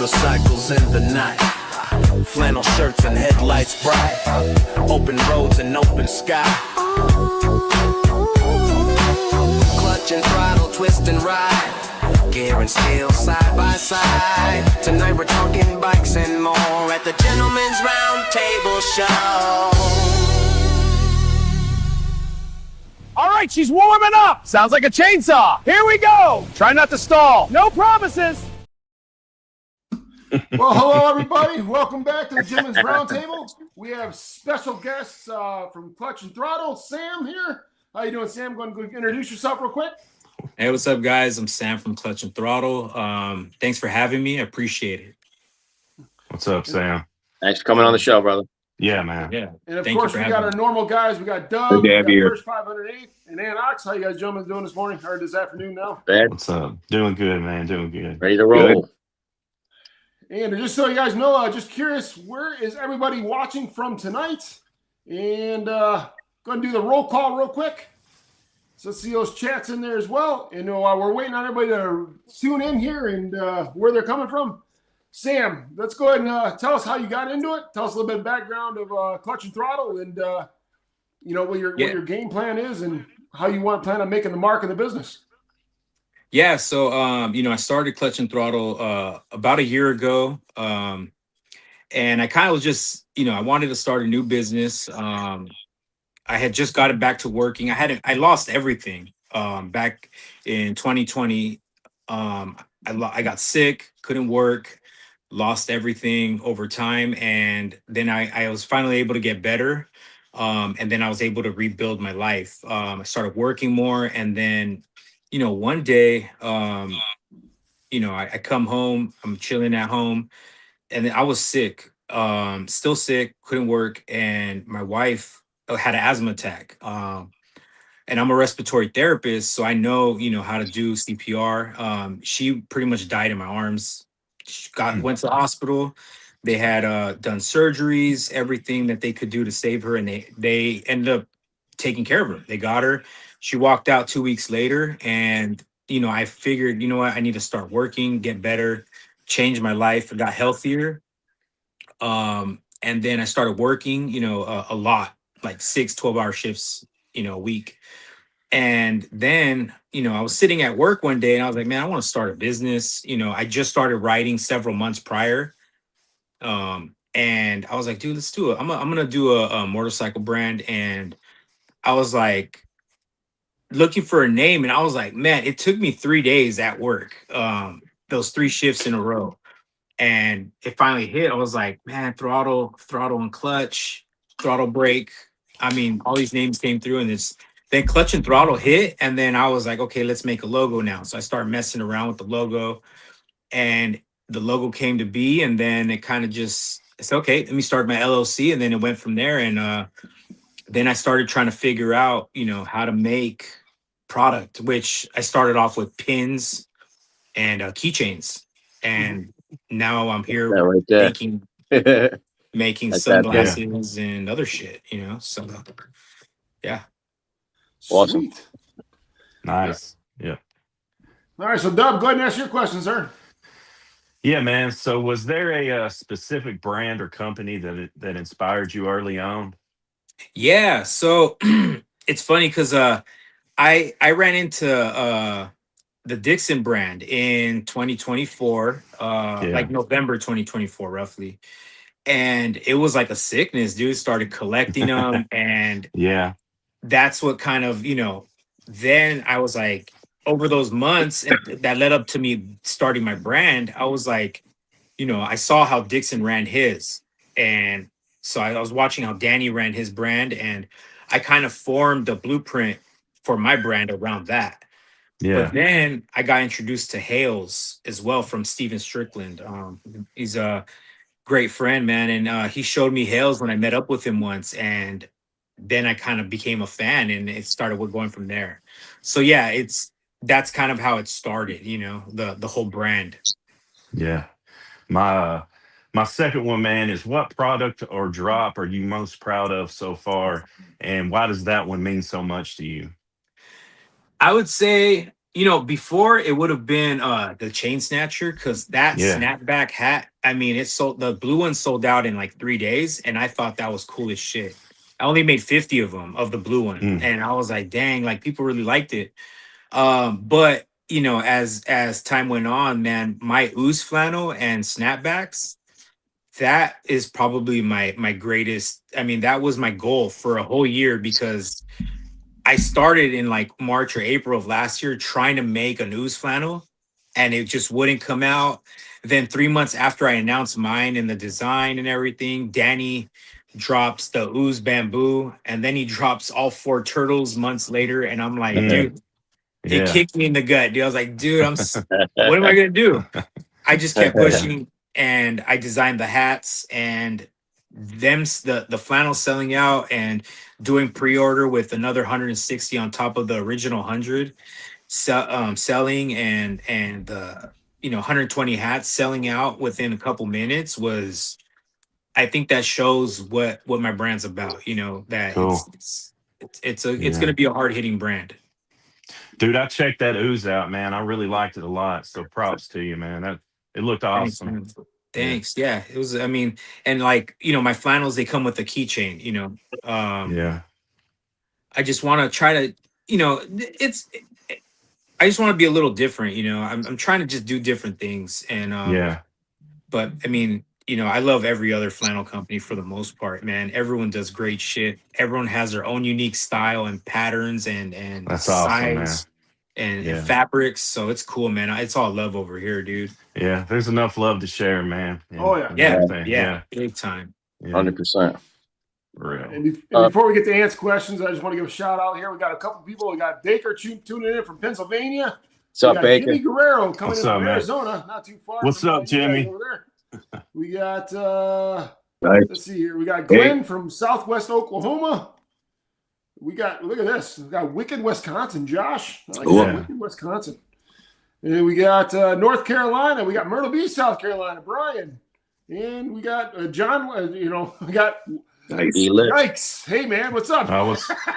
motorcycles in the night, flannel shirts and headlights bright, open roads and open sky. Clutch and throttle, twist and ride, gear and steel side by side. Tonight we're talking bikes and more at the Gentleman's Roundtable Show. All right, she's warming up. Sounds like a chainsaw. Here we go. Try not to stall. No promises. Well, hello, everybody. Welcome back to the Gentleman's Roundtable. We have special guests from Clutch and Throttle. Sam here. How you doing, Sam? Go and introduce yourself real quick. Hey, what's up, guys? I'm Sam from Clutch and Throttle. Thanks for having me. I appreciate it. What's up, Sam? Thanks for coming on the show, brother. Yeah, man. Yeah. And of course, we got our normal guys. We got Doug, we got First 508th, and Ann Ox. How you guys gentlemen doing this morning or this afternoon now? Bad. What's up? Doing good, man. Doing good. Ready to roll. Good. And just so you guys know, just curious, where is everybody watching from tonight? And go and do the roll call real quick. So let's see those chats in there as well. And while we're waiting on everybody to tune in here and where they're coming from, Sam, let's go ahead and tell us how you got into it. Tell us a little bit of background of Clutch and Throttle and, what your game plan is and how you plan on making the mark in the business. Yeah, so, I started Clutch and Throttle about a year ago. And I kind of was just, I wanted to start a new business. I had just gotten back to working. I lost everything back in 2020. I got sick, couldn't work, lost everything over time. And then I was finally able to get better. And then I was able to rebuild my life. I started working more. And then, one day, I come home, I'm chilling at home, and then I was sick, still sick, couldn't work. And my wife had an asthma attack. And I'm a respiratory therapist, so I know, how to do CPR. She pretty much died in my arms. She went to the hospital. They had done surgeries, everything that they could do to save her, and they ended up taking care of her. They got her. She walked out 2 weeks later, and I figured, I need to start working, get better, change my life. I got healthier, and then I started working, a lot, like 12-hour shifts, a week. And then, I was sitting at work one day and I was like, man, I want to start a business. I just started writing several months prior. And I was like, dude, let's do it. I'm going to do a motorcycle brand. And I was like looking for a name. And I was like, man, it took me 3 days at work, those 3 shifts in a row. And it finally hit. I was like, man, throttle and clutch, throttle brake. I mean, all these names came through, and then Clutch and Throttle hit. And then I was like, okay, let's make a logo now. So I started messing around with the logo, and the logo came to be. And then it kind of just, it's okay, let me start my LLC. And then it went from there. And then I started trying to figure out, how to make product, which I started off with pins and keychains. And now I'm here making sunglasses and other shit, so yeah. Awesome. Sweet. Nice. Yeah. All right, so Doug, go ahead and ask your question, sir. Yeah, man. So was there a specific brand or company that inspired you early on? Yeah, so it's funny because I ran into the Dixon brand in 2024, like November 2024, roughly. And it was like a sickness, dude. Started collecting them. And yeah, that's what kind of, then I was like, over those months that led up to me starting my brand, I was like, I saw how Dixon ran his. And so I was watching how Danny ran his brand, and I kind of formed a blueprint for my brand around that. Yeah. But then I got introduced to Hales as well from Steven Strickland. He's a great friend, man. And he showed me Hales when I met up with him once. And then I kind of became a fan, and it started going from there. So yeah, that's kind of how it started, the whole brand. Yeah. My second one, man, is what product or drop are you most proud of so far? And why does that one mean so much to you? I would say, before it would have been the chain snatcher, because that Yeah. snapback hat, I mean, the blue one sold out in like 3 days, and I thought that was cool as shit. I only made 50 of them, of the blue one, Mm. and I was like, dang, like people really liked it. But as time went on, man, my OOZE flannel and snapbacks, that is probably my greatest. I mean, that was my goal for a whole year, because I started in like March or April of last year trying to make an OOZE flannel, and it just wouldn't come out. Then 3 months after I announced mine and the design and everything, Danny drops the OOZE bamboo, and then he drops all 4 turtles months later, and I'm like, dude, it Yeah. kicked me in the gut, dude. I was like, dude, what am I gonna do? I just kept pushing, and I designed the hats, and the flannel selling out, and doing pre-order with another 160 on top of the original 100 selling, and the 120 hats selling out within a couple minutes. Was I think that shows what my brand's about, that Cool. it's Yeah. gonna be a hard-hitting brand. Dude, I checked that OOZE out, man. I really liked it a lot. So props to you, man. It looked awesome. Thanks, man. Thanks. Yeah, it was. I mean, and like my flannels, they come with a keychain. Yeah. I just want to try to, I just want to be a little different. I'm trying to just do different things, and Yeah. But I mean, I love every other flannel company for the most part, man. Everyone does great shit. Everyone has their own unique style and patterns and That's awesome, man. size and Yeah. fabrics. So it's cool, man. It's all love over here, dude. Yeah. There's enough love to share, man. And- Oh, yeah. and Yeah, everything. yeah, big time. Yeah. 100%. For real. And before we get to Ant's questions, I just want to give a shout out here. We got a couple people. We got Baker tuning in from Pennsylvania. What's up, we got Baker? Jimmy Guerrero coming What's in up, from man? Arizona, not too far. What's from up, you guys Jimmy? over there. We got Nice. let's see here. We got Glenn from Southwest Oklahoma. We got, look at this. We got Wicked, Wisconsin, Josh. I like that, Yeah. Wicked, Wisconsin. And we got North Carolina. We got Myrtle Beach, South Carolina, Brian. And we got John. We got Yikes. Hey, man, what's up?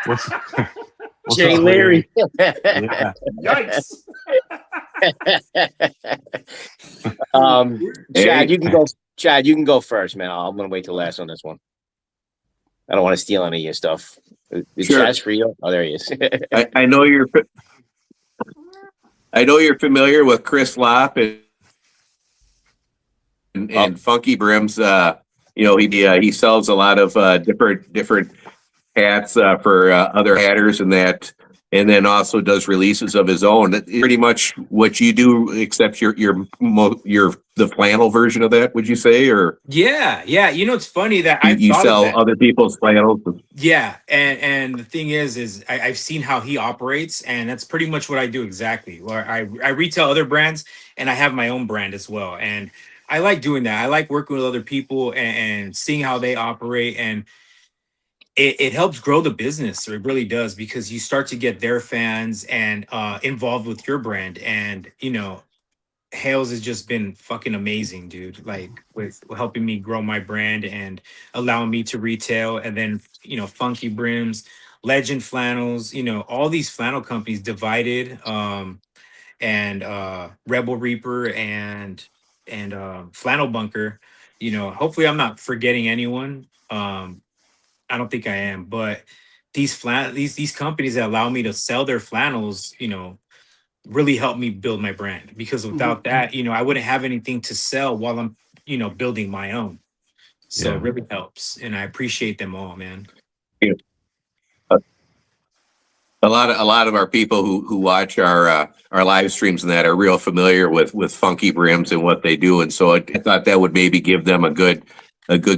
What's Jay up, Larry. Yeah. Yikes. Chad, you can go. Chad, you can go first, man. I'm gonna wait till last on this one. I don't want to steal any of your stuff. Is Sure. Chad's for you? Oh, there he is. I know you're familiar with Chris Lopp and Funky Brims. He sells a lot of different hats for other hatters and that, and then also does releases of his own. That's pretty much what you do, except you're the flannel version of that. Would you say, or Yeah. It's funny that you sell other people's flannels? Yeah, and the thing is I've seen how he operates, and that's pretty much what I do exactly. Where I retail other brands, and I have my own brand as well, and I like doing that. I like working with other people and seeing how they operate, and it helps grow the business. It really does, because you start to get their fans and involved with your brand, and Hales has just been fucking amazing, dude. Like with helping me grow my brand and allowing me to retail. And then, Funky Brims, Legend Flannels, all these flannel companies, Divided, and Rebel Reaper and Flannel Bunker. Hopefully I'm not forgetting anyone. I don't think I am, but these companies that allow me to sell their flannels, really helped me build my brand, because without that, I wouldn't have anything to sell while I'm, building my own. So it really helps, and I appreciate them all, man. A lot of our people who watch our live streams and that are real familiar with Funky Brims and what they do, and so I thought that would maybe give them a good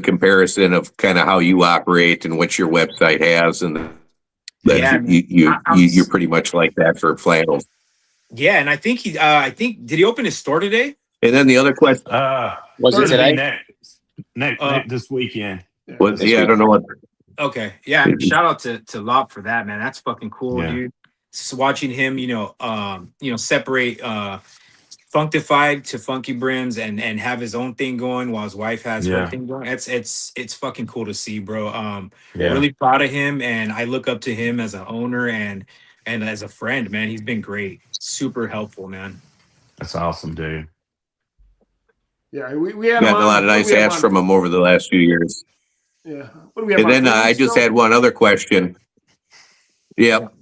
comparison of kind of how you operate and what your website has, and that you're pretty much like that for flannels. Yeah, and I think did he open his store today? And then the other question Was it today? Next this weekend. was, I don't know what. Okay, yeah. Shout out to Lopp for that, man. That's fucking cool, Yeah. dude. Just watching him, separate Functified to Funky Brims and have his own thing going while his wife has her thing going. It's fucking cool to see, bro. Really proud of him, and I look up to him as an owner, and and as a friend, man, he's been great, super helpful, man. That's awesome, dude. Yeah, we had him Gotten a on. lot of What do nice we have asks on? from him over the last few years. Yeah. What do we have And on? then 3 I weeks just still? had one other question. Yep.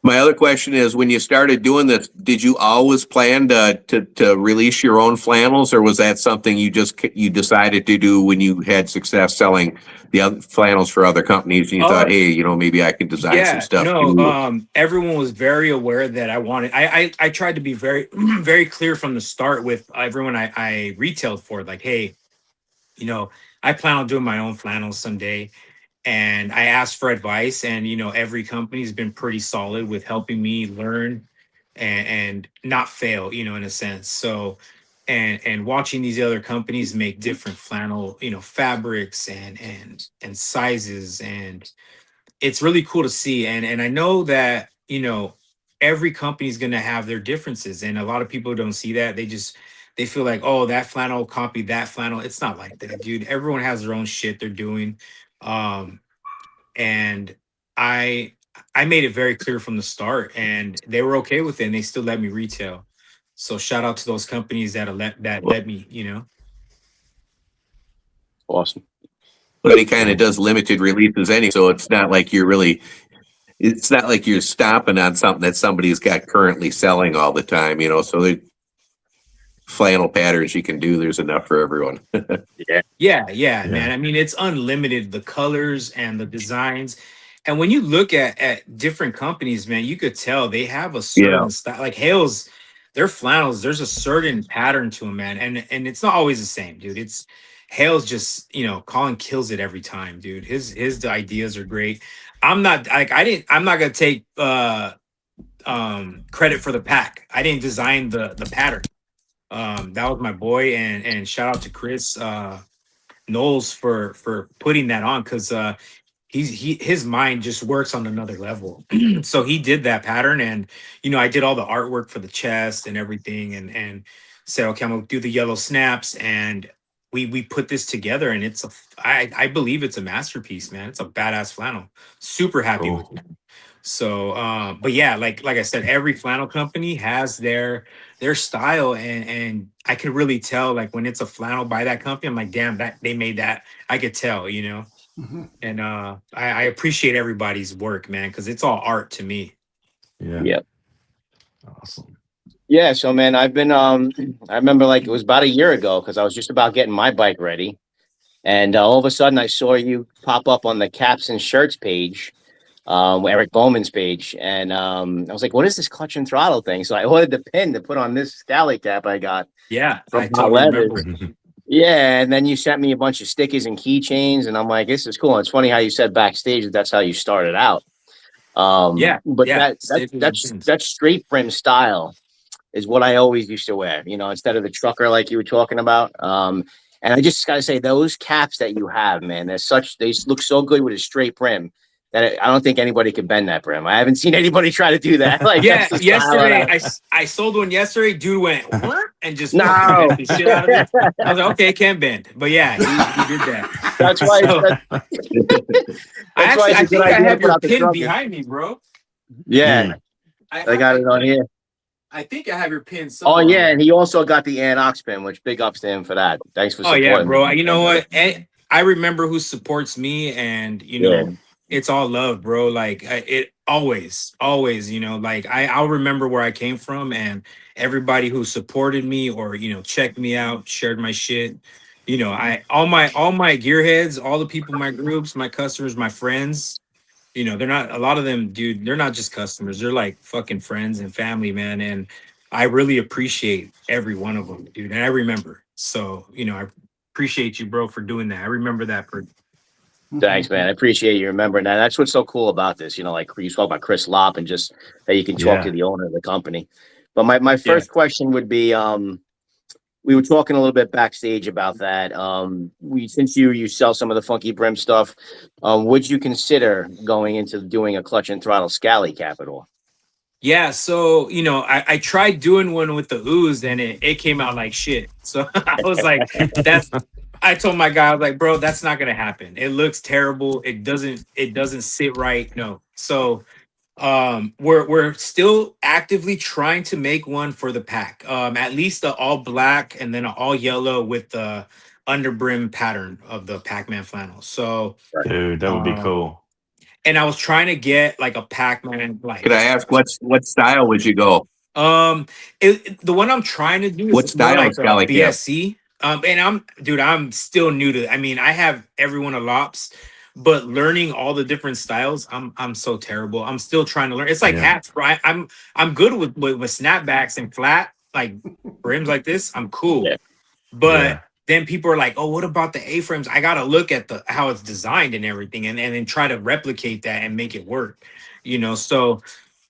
My other question is, when you started doing this, did you always plan to release your own flannels, or was that something you decided to do when you had success selling the other flannels for other companies, and you thought, hey, you know, maybe I can design some stuff too? Everyone was very aware that I tried to be very very clear from the start with everyone I retailed for, like, hey, you know, I plan on doing my own flannels someday. And I asked for advice, and every company's been pretty solid with helping me learn and not fail, in a sense. So, and watching these other companies make different flannel, fabrics and sizes, and it's really cool to see. And I know that every company's gonna have their differences, and a lot of people don't see that. They feel like, oh, that flannel copied that flannel. It's not like that, dude. Everyone has their own shit they're doing. And I made it very clear from the start, and they were okay with it, and they still let me retail. So shout out to those companies that let me. Awesome. But he kind of does limited releases anyway, so it's not like it's not like you're stopping on something that somebody's got currently selling all the time, so the flannel patterns you can do, there's enough for everyone. Yeah, man. I mean, it's unlimited, the colors and the designs. And when you look at different companies, man, you could tell they have a certain style. Like Hales, their flannels, there's a certain pattern to them, man. And it's not always the same, dude. It's Hales just, Colin kills it every time, dude. His ideas are great. I'm not gonna take credit for the pack. I didn't design the pattern. That was my boy, and shout out to Chris Knowles for putting that on, because his mind just works on another level. So he did that pattern, and I did all the artwork for the chest and everything, and said, okay, I'm gonna do the yellow snaps, and we put this together, and I believe it's a masterpiece, man. It's a badass flannel. Super happy with it. So but yeah, like I said, every flannel company has their style, and I could really tell, like, when it's a flannel by that company, I'm like, damn, that they made that. I could tell, and I appreciate everybody's work, man, because it's all art to me. Yep. Awesome. Yeah, so man, I've been I remember, like, it was about a year ago, because I was just about getting my bike ready, and all of a sudden I saw you pop up on the caps and shirts page, Eric Bowman's page, and I was like, what is this Clutch and Throttle thing? So I ordered the pin to put on this Scally cap I got. Yeah, from I totally remember it. Yeah, and then you sent me a bunch of stickers and keychains, and I'm like, this is cool. And it's funny how you said backstage that's how you started out. But that's straight brim style is what I always used to wear, instead of the trucker like you were talking about. And I just gotta say, those caps that you have, man, they look so good with a straight brim that I don't think anybody could bend that brim. I haven't seen anybody try to do that. Like, yeah, yesterday I sold one yesterday. Dude went what? And just no bent the shit out of it. I was like, okay, it can't bend, but yeah, he did that. That's why. I think I have your pin behind me, bro. Yeah, I got it on here. I think I have your pin somewhere. Oh yeah, and he also got the Anox pin, which big ups to him for that. Thanks for supporting. Oh yeah, bro. You know what? I remember who supports me, and it's all love, bro. Like it always, like I'll remember where I came from, and everybody who supported me or checked me out, shared my shit. All my gearheads, all the people in my groups, my customers, my friends. They're not, a lot of them, dude, they're not just customers. They're like fucking friends and family, man. And I really appreciate every one of them, dude. And I remember. So, I appreciate you, bro, for doing that. I remember that. Thanks, man. I appreciate you remembering that. That's what's so cool about this. Like you talk about Chris Lopp, and just that you can talk to the owner of the company. But my first question would be, we were talking a little bit backstage about that. Since you sell some of the funky brim stuff, would you consider going into doing a Clutch and Throttle Scally cap at all? Yeah, so I tried doing one with the OOZE, and it came out like shit. So I was like, I told my guy, I was like, bro, that's not gonna happen. It looks terrible. It doesn't sit right. No. So We're still actively trying to make one for the pack. At least the all black and then an all yellow with the under brim pattern of the Pac-Man flannel. So, Dude, that would be cool. And I was trying to get like a Pac-Man. Like, could I ask what style would you go? The one I'm trying to do is What style more like you have? BSC. And I'm still new to. I mean, I have every one of Lops, but learning all the different styles, I'm so terrible. I'm still trying to learn. It's like hats, right? I'm good with snapbacks and flat like brims like this. I'm cool, but then people are like, "Oh, what about the A-frames?" I gotta look at how it's designed and everything, and then try to replicate that and make it work. So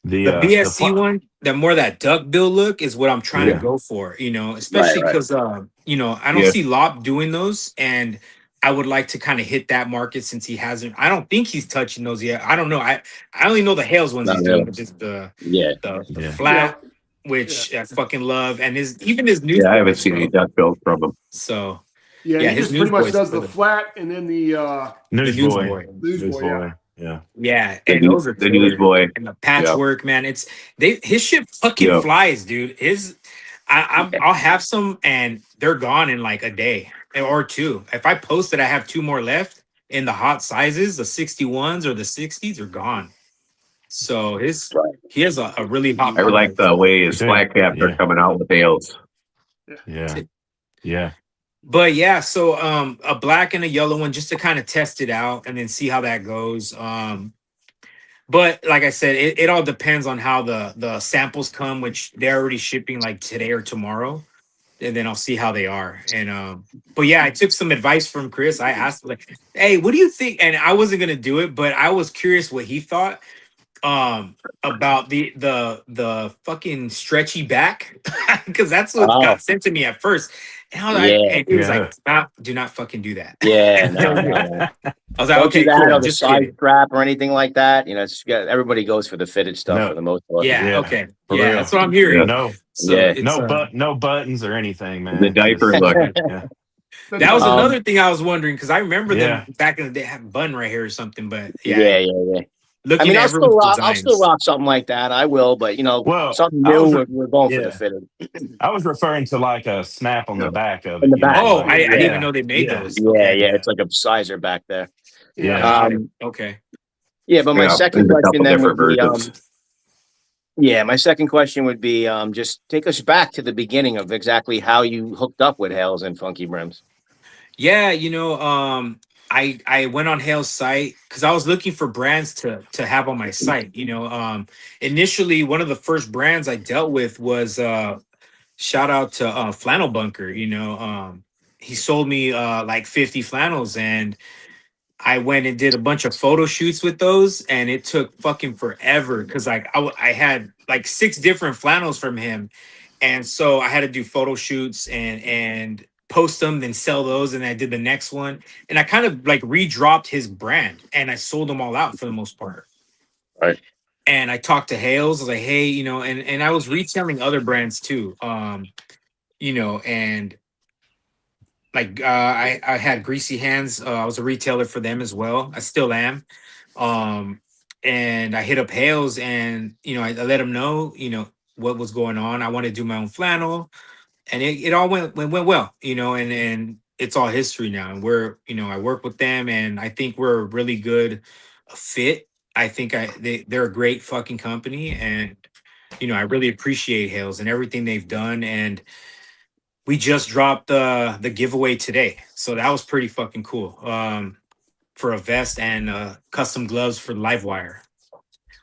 the BSC one, that duck bill look is what I'm trying to go for, especially because I don't see Lopp doing those, and I would like to kind of hit that market since he hasn't. I don't think he's touching those yet. I don't know. I only know the Hales ones he's doing, but just the flat, which I fucking love, and even his new. Yeah, I haven't seen any duck bills from him. So he just pretty much does the flat and then the Newsboy. Yeah, and those are the Newsboy and the patchwork, man. His shit fucking flies, dude. I'll have some and they're gone in like a day or two. If I post it, I have 2 more left in the hot sizes. The 61s or the 60s are gone. So he has a really hot. I like the way his flat caps are coming out with Hales. Yeah. But yeah, so a black and a yellow one just to kind of test it out and then see how that goes. But like I said, it all depends on how the samples come, which they're already shipping like today or tomorrow. And then I'll see how they are. And but yeah, I took some advice from Chris. I asked like, "Hey, what do you think?" And I wasn't gonna do it, but I was curious what he thought about the fucking stretchy back because that's what got sent to me at first. And he was like, do not fucking do that. Yeah, no. I was like, okay, cool. Or the side strap or anything like that. Everybody goes for the fitted stuff for the most part. Yeah, okay. Yeah, that's what I'm hearing. No, no buttons or anything, man. The diaper look. That was another thing I was wondering because I remember them back in the day having button right here or something. But yeah. I'll still rock something like that. I will, but something new. We're going for the fitted. I was referring to like a snap on the back of it. In the back. Oh, I didn't even know they made those. Yeah, it's like a sizer back there. Yeah. Okay. Yeah, but my second question then would be, my second question would be, just take us back to the beginning of exactly how you hooked up with Hales and Funky Brims. Yeah, I went on Hale's site because I was looking for brands to have on my site. Initially, one of the first brands I dealt with was shout out to Flannel Bunker. He sold me like 50 flannels, and I went and did a bunch of photo shoots with those, and it took fucking forever because I had like 6 different flannels from him, and so I had to do photo shoots and post them, then sell those, and I did the next one, and I kind of like redropped his brand, and I sold them all out for the most part. Right. And I talked to Hales. I was like, hey, and I was retailing other brands too, and like I had Greasy Hands. I was a retailer for them as well. I still am. And I hit up Hales, and I let him know what was going on. I wanted to do my own flannel. And it all went well, and it's all history now. And we're, I work with them, and I think we're a really good fit. I think they're a great fucking company, and I really appreciate Hales and everything they've done. And we just dropped the giveaway today, so that was pretty fucking cool. For a vest and custom gloves for Livewire,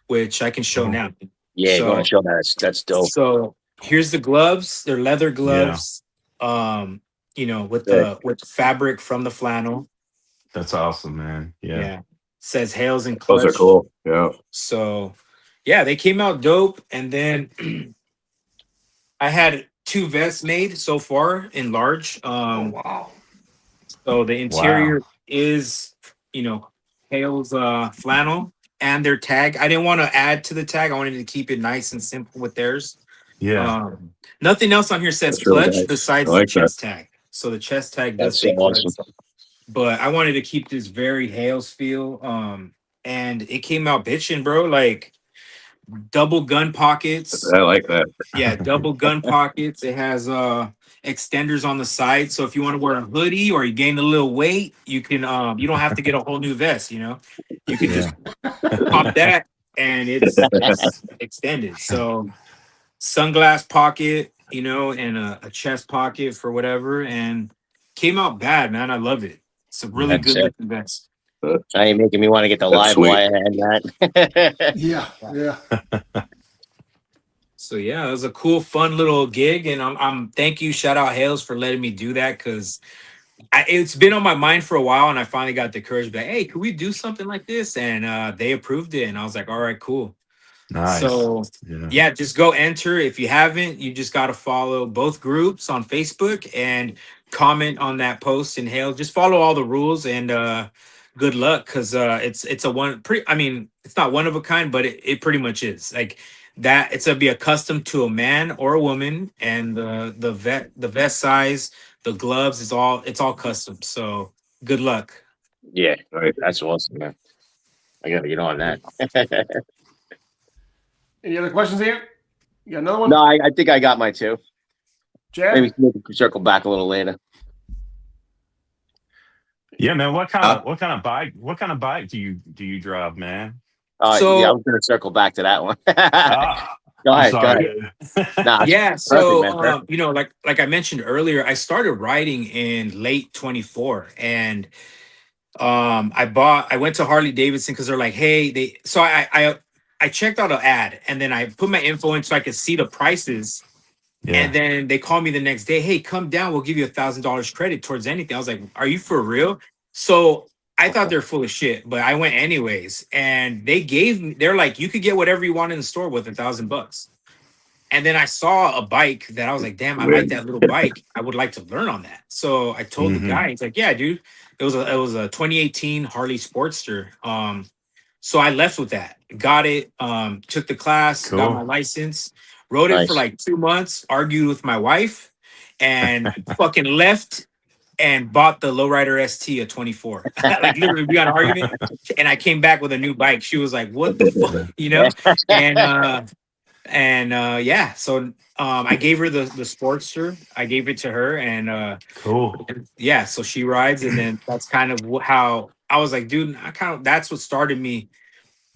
which I can show now. Yeah, so, you want to show that? That's dope. So. Here's the gloves. They're leather gloves. With the fabric from the flannel. That's awesome, man. Yeah. Says Hales and Clutch. Those are cool. Yeah. So yeah, they came out dope. And then I had 2 vests made so far in large. Wow. So the interior is, Hales flannel and their tag. I didn't want to add to the tag. I wanted to keep it nice and simple with theirs. Yeah. Nothing else on here says That's Clutch really nice. besides the chest tag. So the chest tag does say Clutch. But I wanted to keep this very Hales feel. And it came out bitching, bro. Like double gun pockets. I like that. Yeah, double gun pockets. It has extenders on the side, so if you want to wear a hoodie or you gain a little weight, you can. You don't have to get a whole new vest. You know, you can just pop that, and it's extended. So sunglass pocket, you know, and a chest pocket for whatever, and came out bad, man. I love it. It's a really good looking vest. Now you're making me want to get the Livewire and that. Yeah. So yeah, it was a cool, fun little gig, and I'm thank you, shout out Hales for letting me do that, because it's been on my mind for a while, and I finally got the courage to be like, hey, could we do something like this? And they approved it, and I was like, all right, cool. Nice. So yeah, just go enter. If you haven't, you just got to follow both groups on Facebook and comment on that post and Hale. Just follow all the rules, and good luck, because it's a one pretty. I mean, it's not one of a kind, but it pretty much is like that. It's gonna be a custom to a man or a woman, and the vest size, the gloves it's all custom. So good luck. Yeah, that's awesome, man. I gotta get on that. Any other questions, Ant? You got another one? No, I think I got my two. Chad? Maybe we can circle back a little later. Yeah, man. What kind of bike do you drive, man? So yeah, I was gonna circle back to that one. Go ahead. Nah, yeah, so perfect, you know, like I mentioned earlier, I started riding in late 24, and I went to Harley Davidson because they're like, hey, I checked out an ad, and then I put my info in so I could see the prices. Yeah. And then they called me the next day. Hey, come down. We'll give you $1,000 credit towards anything. I was like, are you for real? So I thought they're full of shit, but I went anyways. And they're like, you could get whatever you want in the store with $1,000. And then I saw a bike that I was like, damn, I like that little bike. I would like to learn on that. So I told the guy, he's like, yeah, dude, it was a 2018 Harley Sportster. So I left with that, got it, took the class, got my license, rode it for like 2 months, argued with my wife, and fucking left and bought the Lowrider ST at 24. Like literally, we got an argument, and I came back with a new bike. She was like, "What the fuck," you know? And yeah, so I gave her the Sportster. I gave it to her, and yeah, so she rides, and then that's kind of how I was like, dude, that's what started me.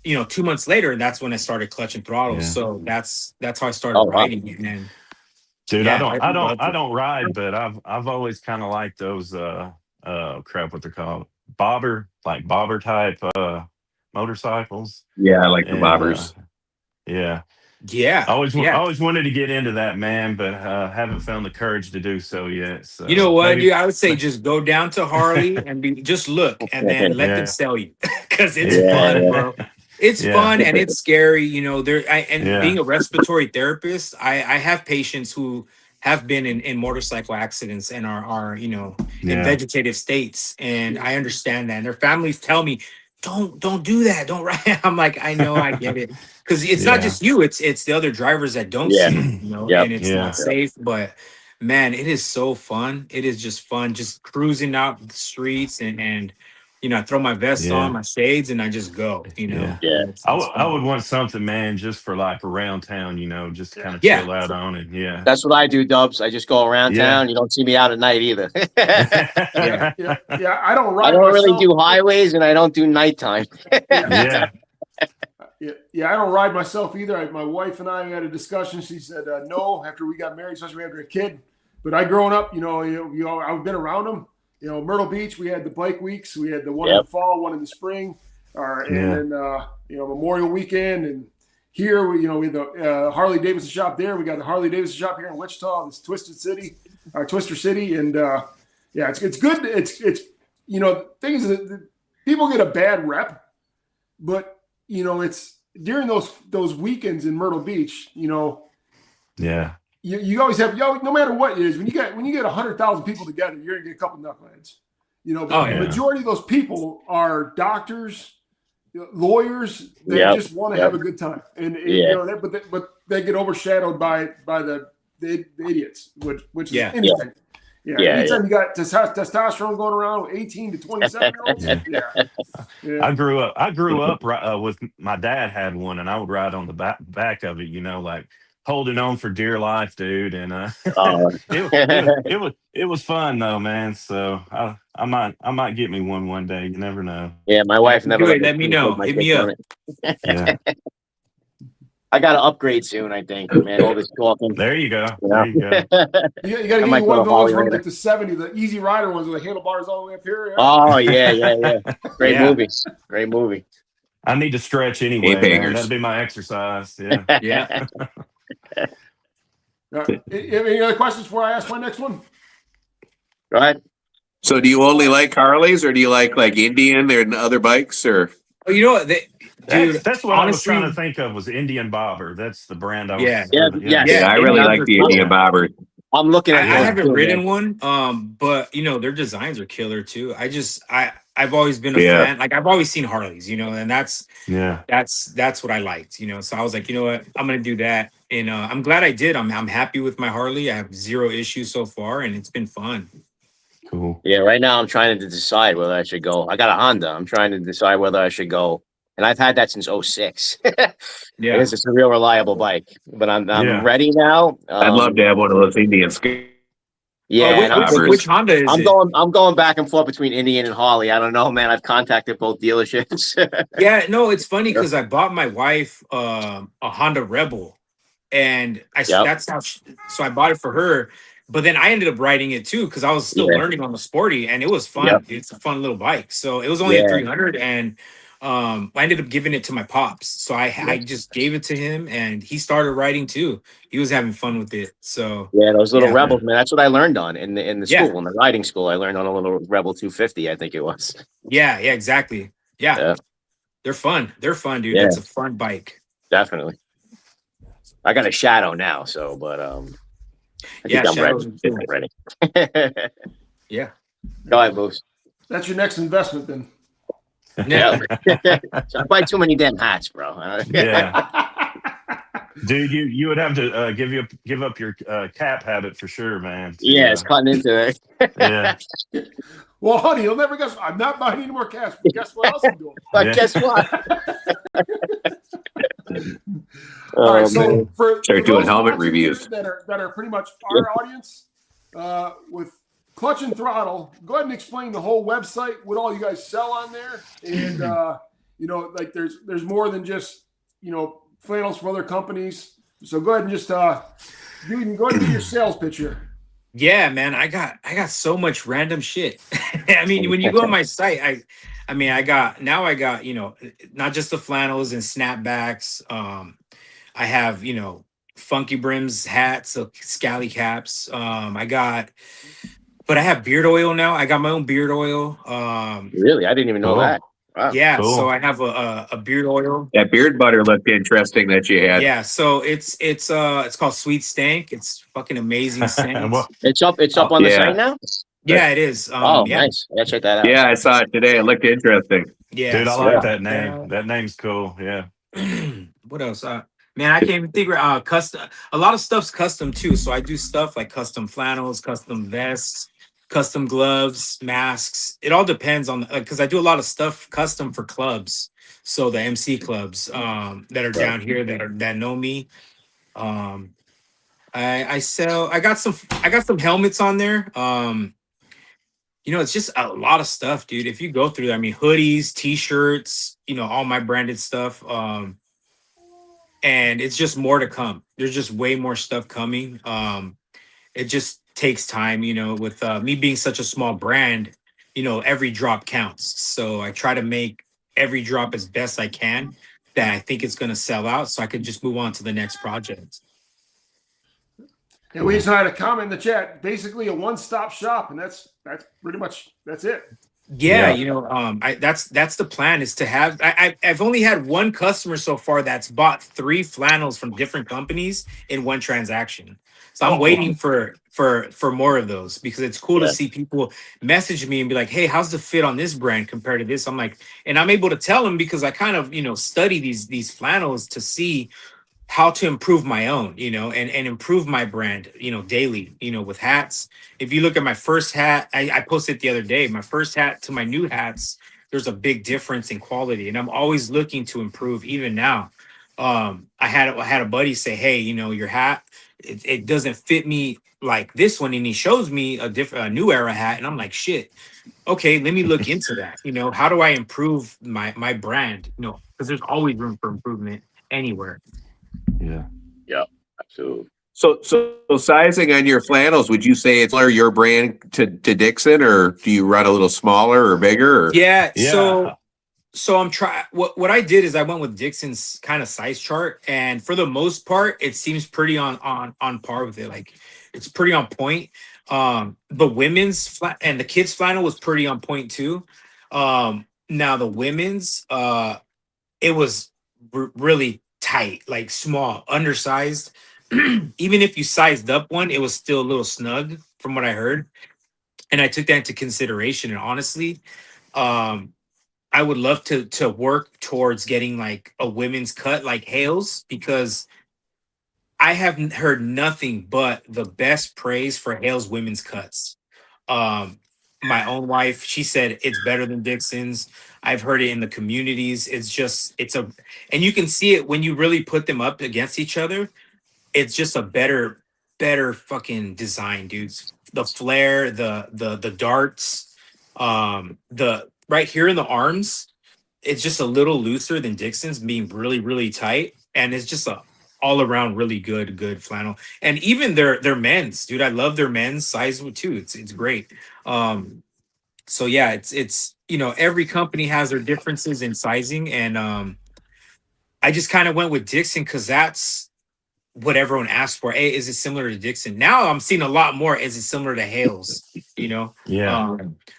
You know, 2 months later, and that's when I started Clutch and Throttle. Yeah. So that's how I started riding. And dude, yeah, I don't ride, but I've always kind of liked those crap, what they're called, bobber type motorcycles. Yeah, I like the bobbers. Yeah. I always wanted to get into that, man, but haven't found the courage to do so yet. So you know what, dude? I would say just go down to Harley and just look, and then let them sell you, because it's fun, bro. It's fun and it's scary, you know. Being a respiratory therapist, I have patients who have been in motorcycle accidents and are you know, in vegetative states, and I understand that. And their families tell me, don't do that, don't ride. I'm like, I know, I get it, because it's not just you, it's the other drivers that don't see it, you know, and it's not safe. But man, it is so fun. It is just fun, just cruising out the streets and you know, I throw my vest on, my shades, and I just go, you know. I would want something, man, just for like around town, you know, just to kind of chill out on it. Yeah. That's what I do, Dubs. I just go around town. You don't see me out at night either. I don't ride. I don't really do highways, and I don't do nighttime. I don't ride myself either. My wife and I had a discussion. She said no after we got married, especially after a kid. But I growing up, you know, I've been around them. You know, Myrtle Beach, we had the bike weeks. We had the one in the fall, one in the spring, and then you know, Memorial Weekend. And here, we had the Harley Davidson shop there. We got the Harley Davidson shop here in Wichita, this Twister City, and it's good. It's you know, things that people get a bad rep, but you know, it's during those weekends in Myrtle Beach, you know. Yeah. You always have, no matter what it is, when you get 100,000 people together, you're gonna get a couple knuckleheads. You know, but the majority of those people are doctors, lawyers. They just want to have a good time, and you know, but they get overshadowed by the idiots, which is anything. Anytime you got testosterone going around with 18 to 27-year-olds. I grew up with my dad had one, and I would ride on the back of it, like holding on for dear life, dude. And it was fun though, man. So I might get me one day. You never know. Yeah, my wife never let me know. Hit me up. Yeah. I got to upgrade soon, I think, man. All this talking. There you go. There you go. You got to get you one of those from like the 70s, the Easy Rider ones with the handlebars all the way up here. Oh, yeah. Great movie. Great movie. I need to stretch anyway, man. That'd be my exercise. Yeah. Yeah. Any other questions before I ask my next one? Go ahead. So do you only like Harleys, or do you like Indian and other bikes, or? Oh, you know what? Dude, that's what honestly, I was trying to think of was Indian Bobber. That's the brand I was. Yeah, I really like the Indian Bobber. I'm looking at. I haven't ridden one, but their designs are killer too. I've always been a fan. Like I've always seen Harleys, and that's what I liked, So I was like, you know what, I'm gonna do that, and I'm glad I did. I'm happy with my Harley. I have 0 issues so far, and it's been fun. Cool. Yeah, right now I'm trying to decide whether I should go. I got a Honda. I'm trying to decide whether I should go. And I've had that since 06. Yeah, it's a real reliable bike. But I'm ready now. I'd love to have one of those Indians. Yeah, which Honda is it? I'm going back and forth between Indian and Harley. I don't know, man. I've contacted both dealerships. Yeah, no, it's funny because I bought my wife a Honda Rebel, and that's how. So I bought it for her. But then I ended up riding it too because I was still learning on the Sporty, and it was fun. Yep. It's a fun little bike. So it was only a 300, and I ended up giving it to my pops. So I just gave it to him, and he started riding too. He was having fun with it. So those little Rebels, man. That's what I learned on in the school, in the riding school. I learned on a little Rebel 250, I think it was. Yeah, exactly. Yeah. They're fun. They're fun, dude. It's a fun bike. Definitely. I got a Shadow now, so I think I'm ready. Yeah. Go ahead, Moose. That's your next investment, then. Yeah. So I buy too many damn hats, bro. Yeah. Dude, you would have to give up your cap habit for sure, man. It's cutting into it. Yeah. Well, honey, you'll never guess. I'm not buying any more caps. But guess what else I'm doing? But guess what? All right, so for doing helmet reviews that are pretty much our audience, with Clutch and Throttle, go ahead and explain the whole website, what all you guys sell on there, and like there's more than just flannels from other companies. So go ahead and just go ahead and do your sales pitch here. Yeah, man, I got so much random shit. I mean, when you go on my site, I got not just the flannels and snapbacks. I have, funky brims, hats, so scally caps. But I have beard oil now. I got my own beard oil. Really? I didn't even know that. Wow. Yeah, cool. So I have a beard oil. That beard butter looked interesting that you had. Yeah, so it's called Sweet Stank. It's fucking amazing stank. It's up on the site now? Yeah, it is. Nice. I gotta check that out. Yeah, I saw it today. It looked interesting. Yeah, dude, I like that name. That name's cool. Yeah. What else? Man, I can't even think. Custom. A lot of stuff's custom too. So I do stuff like custom flannels, custom vests, custom gloves, masks. It all depends on because I do a lot of stuff custom for clubs. So the MC clubs that are down here that know me. I got some helmets on there. It's just a lot of stuff, dude. If you go through there, hoodies, t-shirts, all my branded stuff. And it's just more to come. There's just way more stuff coming. It just takes time, with me being such a small brand, every drop counts. So I try to make every drop as best I can that I think it's going to sell out so I could just move on to the next project. And we just had a comment in the chat, basically a one-stop shop, and that's pretty much it. Yeah, that's the plan is to have. I've only had one customer so far that's bought 3 flannels from different companies in one transaction. So I'm waiting for more of those because it's cool to see people message me and be like, "Hey, how's the fit on this brand compared to this?" I'm like, and I'm able to tell them because I kind of study these flannels to see how to improve my own, you know, and improve my brand, you know, daily, you know, with hats. If you look at my first hat, I posted the other day, my first hat to my new hats, there's a big difference in quality. And I'm always looking to improve even now. I had a buddy say, hey, you know, your hat, it doesn't fit me like this one. And he shows me a new era hat. And I'm like, shit, okay, let me look into that. You know, how do I improve my brand? You know, because there's always room for improvement anywhere. Yeah. Yeah, absolutely. So sizing on your flannels, would you say it's your brand to Dixon, or do you run a little smaller or bigger? Or? Yeah. So I'm trying. What I did is I went with Dixon's kind of size chart, and for the most part, it seems pretty on par with it. Like it's pretty on point. The women's and the kids flannel was pretty on point too. Now the women's, it was really tight, like small, undersized. Even if you sized up one, it was still a little snug from what I heard. And I took that into consideration. And honestly, I would love to work towards getting like a women's cut like Hales, because I haven't heard nothing but the best praise for Hales women's cuts. My own wife, she said it's better than Dixon's. I've heard it in the communities. And you can see it when you really put them up against each other. It's just a better fucking design, dudes. The flare, the darts, the right here in the arms, it's just a little looser than Dixon's, being really, really tight. And it's just a all around really good flannel. And even their men's, dude, I love their men's size too. It's great. So yeah, it's you know, every company has their differences in sizing, and I just kind of went with Dixon because that's what everyone asked for. Hey, is it similar to Dixon? Now I'm seeing a lot more. Is it similar to Hales? You know? Yeah.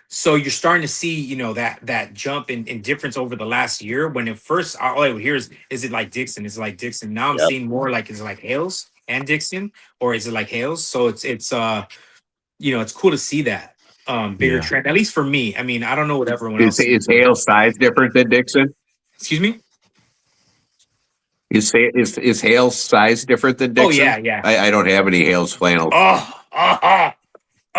So you're starting to see, you know, that jump in difference over the last year. When at first all I would hear is it like Dixon? Is it like Dixon? Now I'm seeing more like, is it like Hales and Dixon, or is it like Hales? So it's you know, it's cool to see that bigger trend, at least for me. I mean, I don't know what everyone else Is Hales size different than Dixon? Excuse me? Is Hales size different than Dixon? Oh yeah. I don't have any Hales flannels.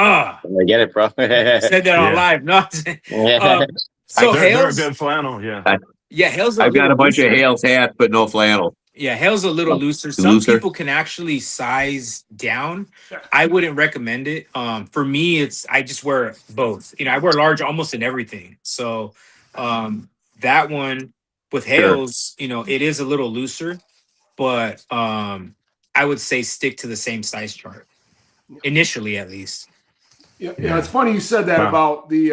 I get it, bro. Said that on live. No. So they're a Hales, good flannel. Yeah. yeah, Hales. I've got a bunch of Hales hats, but no flannel. Yeah, Hale's a little looser. Some people can actually size down. I wouldn't recommend it. For me, I just wear both. You know, I wear large almost in everything. So that one with Hales, you know, it is a little looser, but I would say stick to the same size chart initially, at least. Yeah, it's funny you said that about the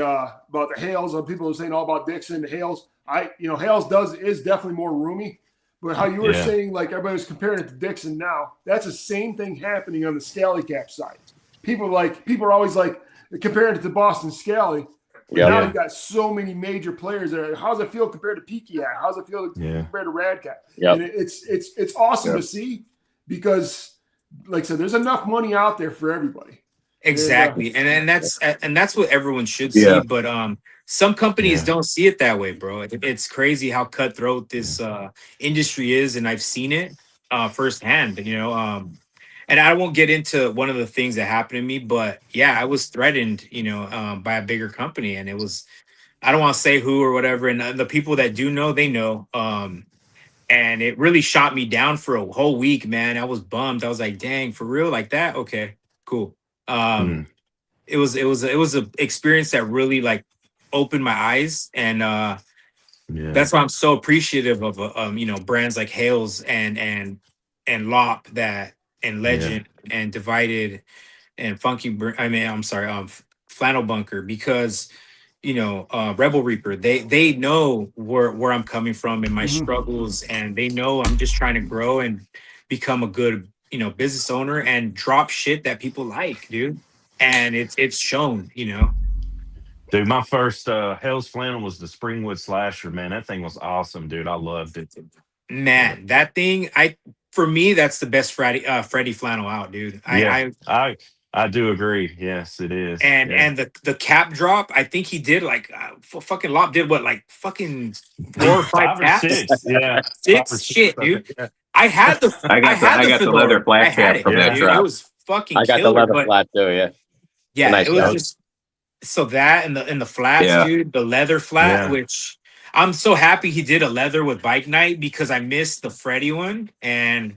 Hales. People are saying all about Dixon. Hales, Hales is definitely more roomy. But how you were saying, like everybody was comparing it to Dixon now, that's the same thing happening on the Scally Cap side. People are always like comparing it to Boston Scally. Now you've got so many major players there. How does it feel compared to Peaky Hat? How does it feel compared to Rad Cap? And it's awesome to see, because, like I said, there's enough money out there for everybody. Exactly, and that's what everyone should see. But some companies don't see it that way, bro. It's crazy how cutthroat this industry is, and I've seen it firsthand. You know, and I won't get into one of the things that happened to me, but yeah, I was threatened, you know, by a bigger company, and it was, I don't want to say who or whatever, and the people that do know, they know. And it really shot me down for a whole week, man. I was bummed. I was like, dang, for real, like that? Okay, cool. It was an experience that really like opened my eyes, and that's why I'm so appreciative of you know, brands like Hales and Lopp and Legend and Divided and Flannel Bunker, because you know, Rebel Reaper, they know where I'm coming from and my struggles, and they know I'm just trying to grow and become a good, you know, business owner and drop shit that people like, dude. And it's shown, you know. Dude, my first Hales flannel was the Springwood Slasher, man. That thing was awesome, dude. I loved it. Man, that thing, for me, that's the best Freddy flannel out, dude. I do agree. Yes, it is. And the cap drop, I think he did like fucking Lopp did what, like fucking 4 or 5 5 or caps? 6. Yeah. Six? Shit, dude. I had the I got the leather flat cap from that dude. drop. It was fucking I got killer, the leather but flat too. Yeah. yeah, Nice it was flat. just so that and the flats, Yeah. dude, the leather flat, which I'm so happy he did a leather with Bike Night because I missed the Freddy one and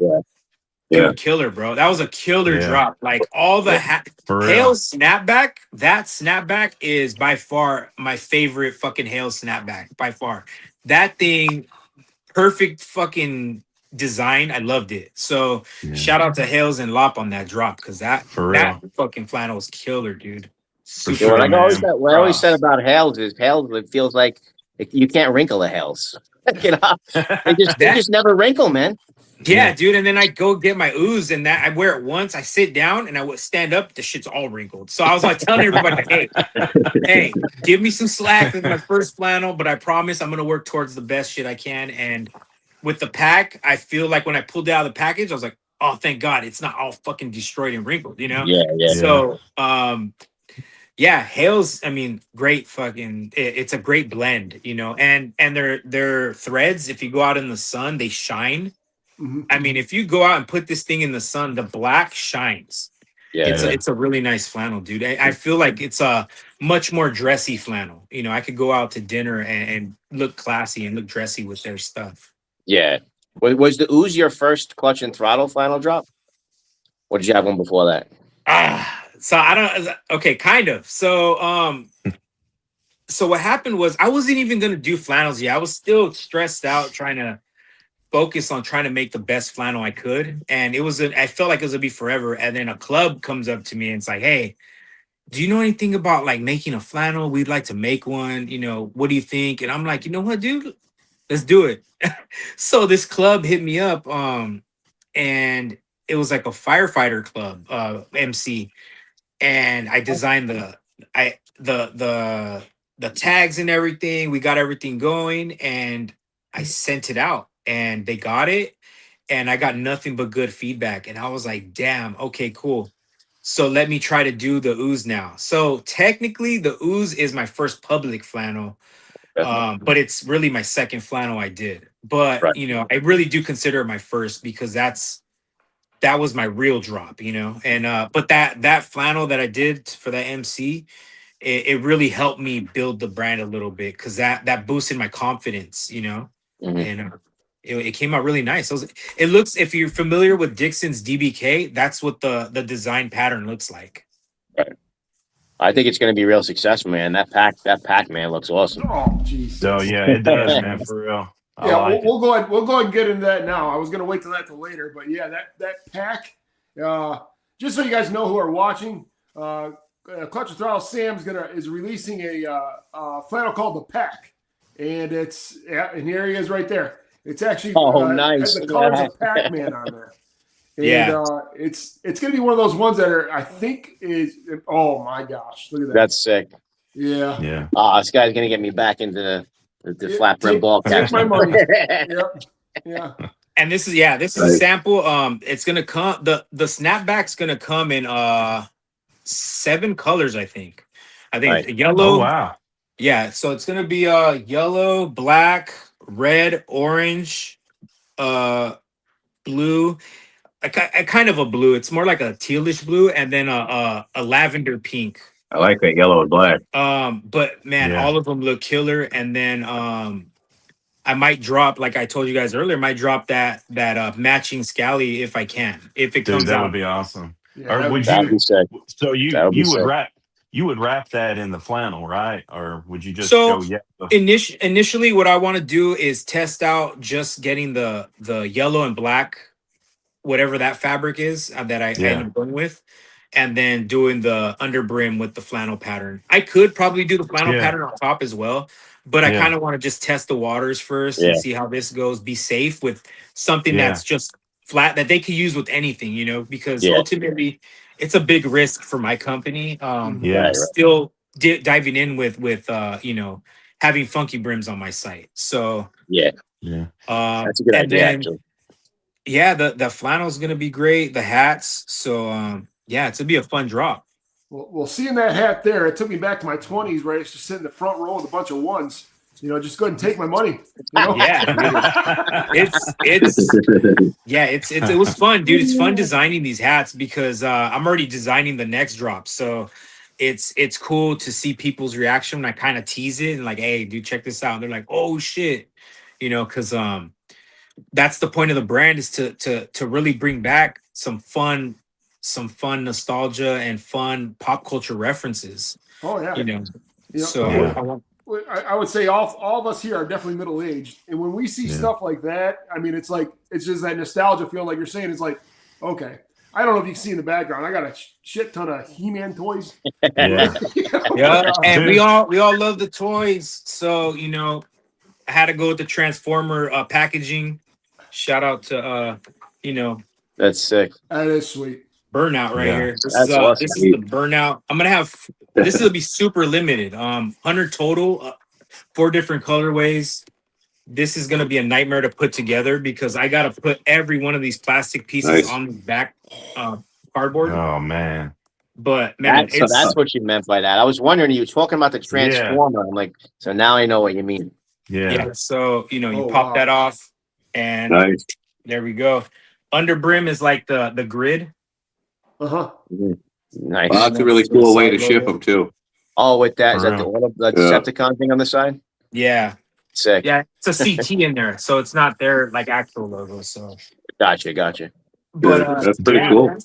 dude, killer, bro. That was a killer drop. Like all the Hales snapback, that snapback is by far my favorite fucking Hales snapback by far. That thing, perfect fucking design. I loved it. So shout out to Hales and Lopp on that drop because that fucking flannel was killer, dude. Super. Yeah, what I always said about Hales is Hales. It feels like you can't wrinkle a Hales. You know, they just never wrinkle, man. Yeah, dude. And then I go get my OOZE and that I wear it once. I sit down and I would stand up. The shit's all wrinkled. So I was like telling everybody, hey, give me some slack with my first flannel, but I promise I'm gonna work towards the best shit I can. And with the pack, I feel like when I pulled it out of the package, I was like, oh, thank God, it's not all fucking destroyed and wrinkled, you know? Yeah. So yeah, Hales, I mean, great fucking it's a great blend, you know, and their threads, if you go out in the sun, they shine. I mean, if you go out and put this thing in the sun, the black shines. Yeah, it's a really nice flannel, dude. I feel like it's a much more dressy flannel. You know, I could go out to dinner and look classy and look dressy with their stuff. Yeah. Was the OOZE your first clutch and throttle flannel drop? Or did you have one before that? So I don't. Okay, kind of. So so what happened was I wasn't even gonna do flannels yet. I was still stressed out trying to focus on trying to make the best flannel I could. And I felt like it was gonna be forever. And then a club comes up to me and it's like, hey, do you know anything about like making a flannel? We'd like to make one, you know, what do you think? And I'm like, you know what, dude, let's do it. So this club hit me up, and it was like a firefighter club, MC. And I designed the tags and everything. We got everything going and I sent it out. And they got it, and I got nothing but good feedback. And I was like, damn, okay, cool. So let me try to do the OOZE now. So technically, the OOZE is my first public flannel, but it's really my second flannel I did. But, you know, I really do consider it my first because that was my real drop, you know? And but that flannel that I did for that MC, it really helped me build the brand a little bit because that boosted my confidence, you know? And it came out really nice. It looks, if you're familiar with Dixon's DBK, that's what the design pattern looks like. Right. I think it's going to be real successful, man. That Pac-Man looks awesome. Oh, jeez. So yeah, it does, man, for real. We'll go ahead and get into that now. I was going to wait till later, but yeah, that pack. Just so you guys know who are watching, Clutch Throttle Sam's is releasing a flannel called the Pack, and and here he is right there. It's actually nice. has the colors of Pac-Man on there. And it's going to be one of those ones that I think is, oh my gosh, look at that. That's sick. Yeah. This guy's going to get me back into the flat brim ball cap. Take my money. Yeah. And this is a sample. It's going to come, the snapback's going to come in 7 colors, I think. Yellow. Oh, wow. Yeah, so it's going to be yellow, black, red, orange, blue, a kind of a blue. It's more like a tealish blue, and then a lavender pink. I like that yellow and black. But man, all of them look killer. And then I might drop, like I told you guys earlier, that matching scally if I can. If it comes out, that would be awesome. Yeah, or would you? So you would wrap that in the flannel, right? Or would you just go? Yeah. Initially, what I want to do is test out just getting the yellow and black, whatever that fabric is that I end up going with, and then doing the under brim with the flannel pattern. I could probably do the flannel pattern on top as well, but I kind of want to just test the waters first and see how this goes. Be safe with something that's just flat that they could use with anything, you know, because ultimately it's a big risk for my company. Still diving in with you know, having funky brims on my site. So that's a good idea. Actually. Yeah, the flannel is gonna be great. The hats. So it's gonna be a fun drop. Well, seeing that hat there, it took me back to my 20s, right? It's just sitting in the front row with a bunch of ones. You know, just go ahead and take my money. You know? Yeah, it was fun, dude. It's fun designing these hats because I'm already designing the next drop. So it's cool to see people's reaction when I kind of tease it and like, hey, dude, check this out. And they're like, oh shit, you know, because that's the point of the brand is to really bring back some fun nostalgia and fun pop culture references. Oh yeah, you know. You know, So I would say all of us here are definitely middle aged, and when we see stuff like that, I mean, it's like it's just that nostalgia feel. Like you're saying, it's like, okay, I don't know if you can see in the background, I got a shit ton of He-Man toys. Yeah, and we all love the toys. So you know, I had to go with the Transformer packaging. Shout out to you know, that's sick. That is sweet. Burnout right here. This That's awesome. This is the Burnout. I'm gonna have this will be super limited. 100 total, 4 different colorways. This is gonna be a nightmare to put together because I gotta put every one of these plastic pieces on the back cardboard. Oh man. But man, so that's what you meant by that. I was wondering, you were talking about the Transformer. I'm like, so now I know what you mean. Yeah. So you know, you pop that off, and there we go. Under brim is like the grid. Uh-huh. Nice. Well, that's a really cool way to ship them too. Oh, with that, is that the Decepticon thing on the side? Yeah. Sick. Yeah, it's a CT in there, so it's not their like actual logo. So Gotcha. But that's pretty cool.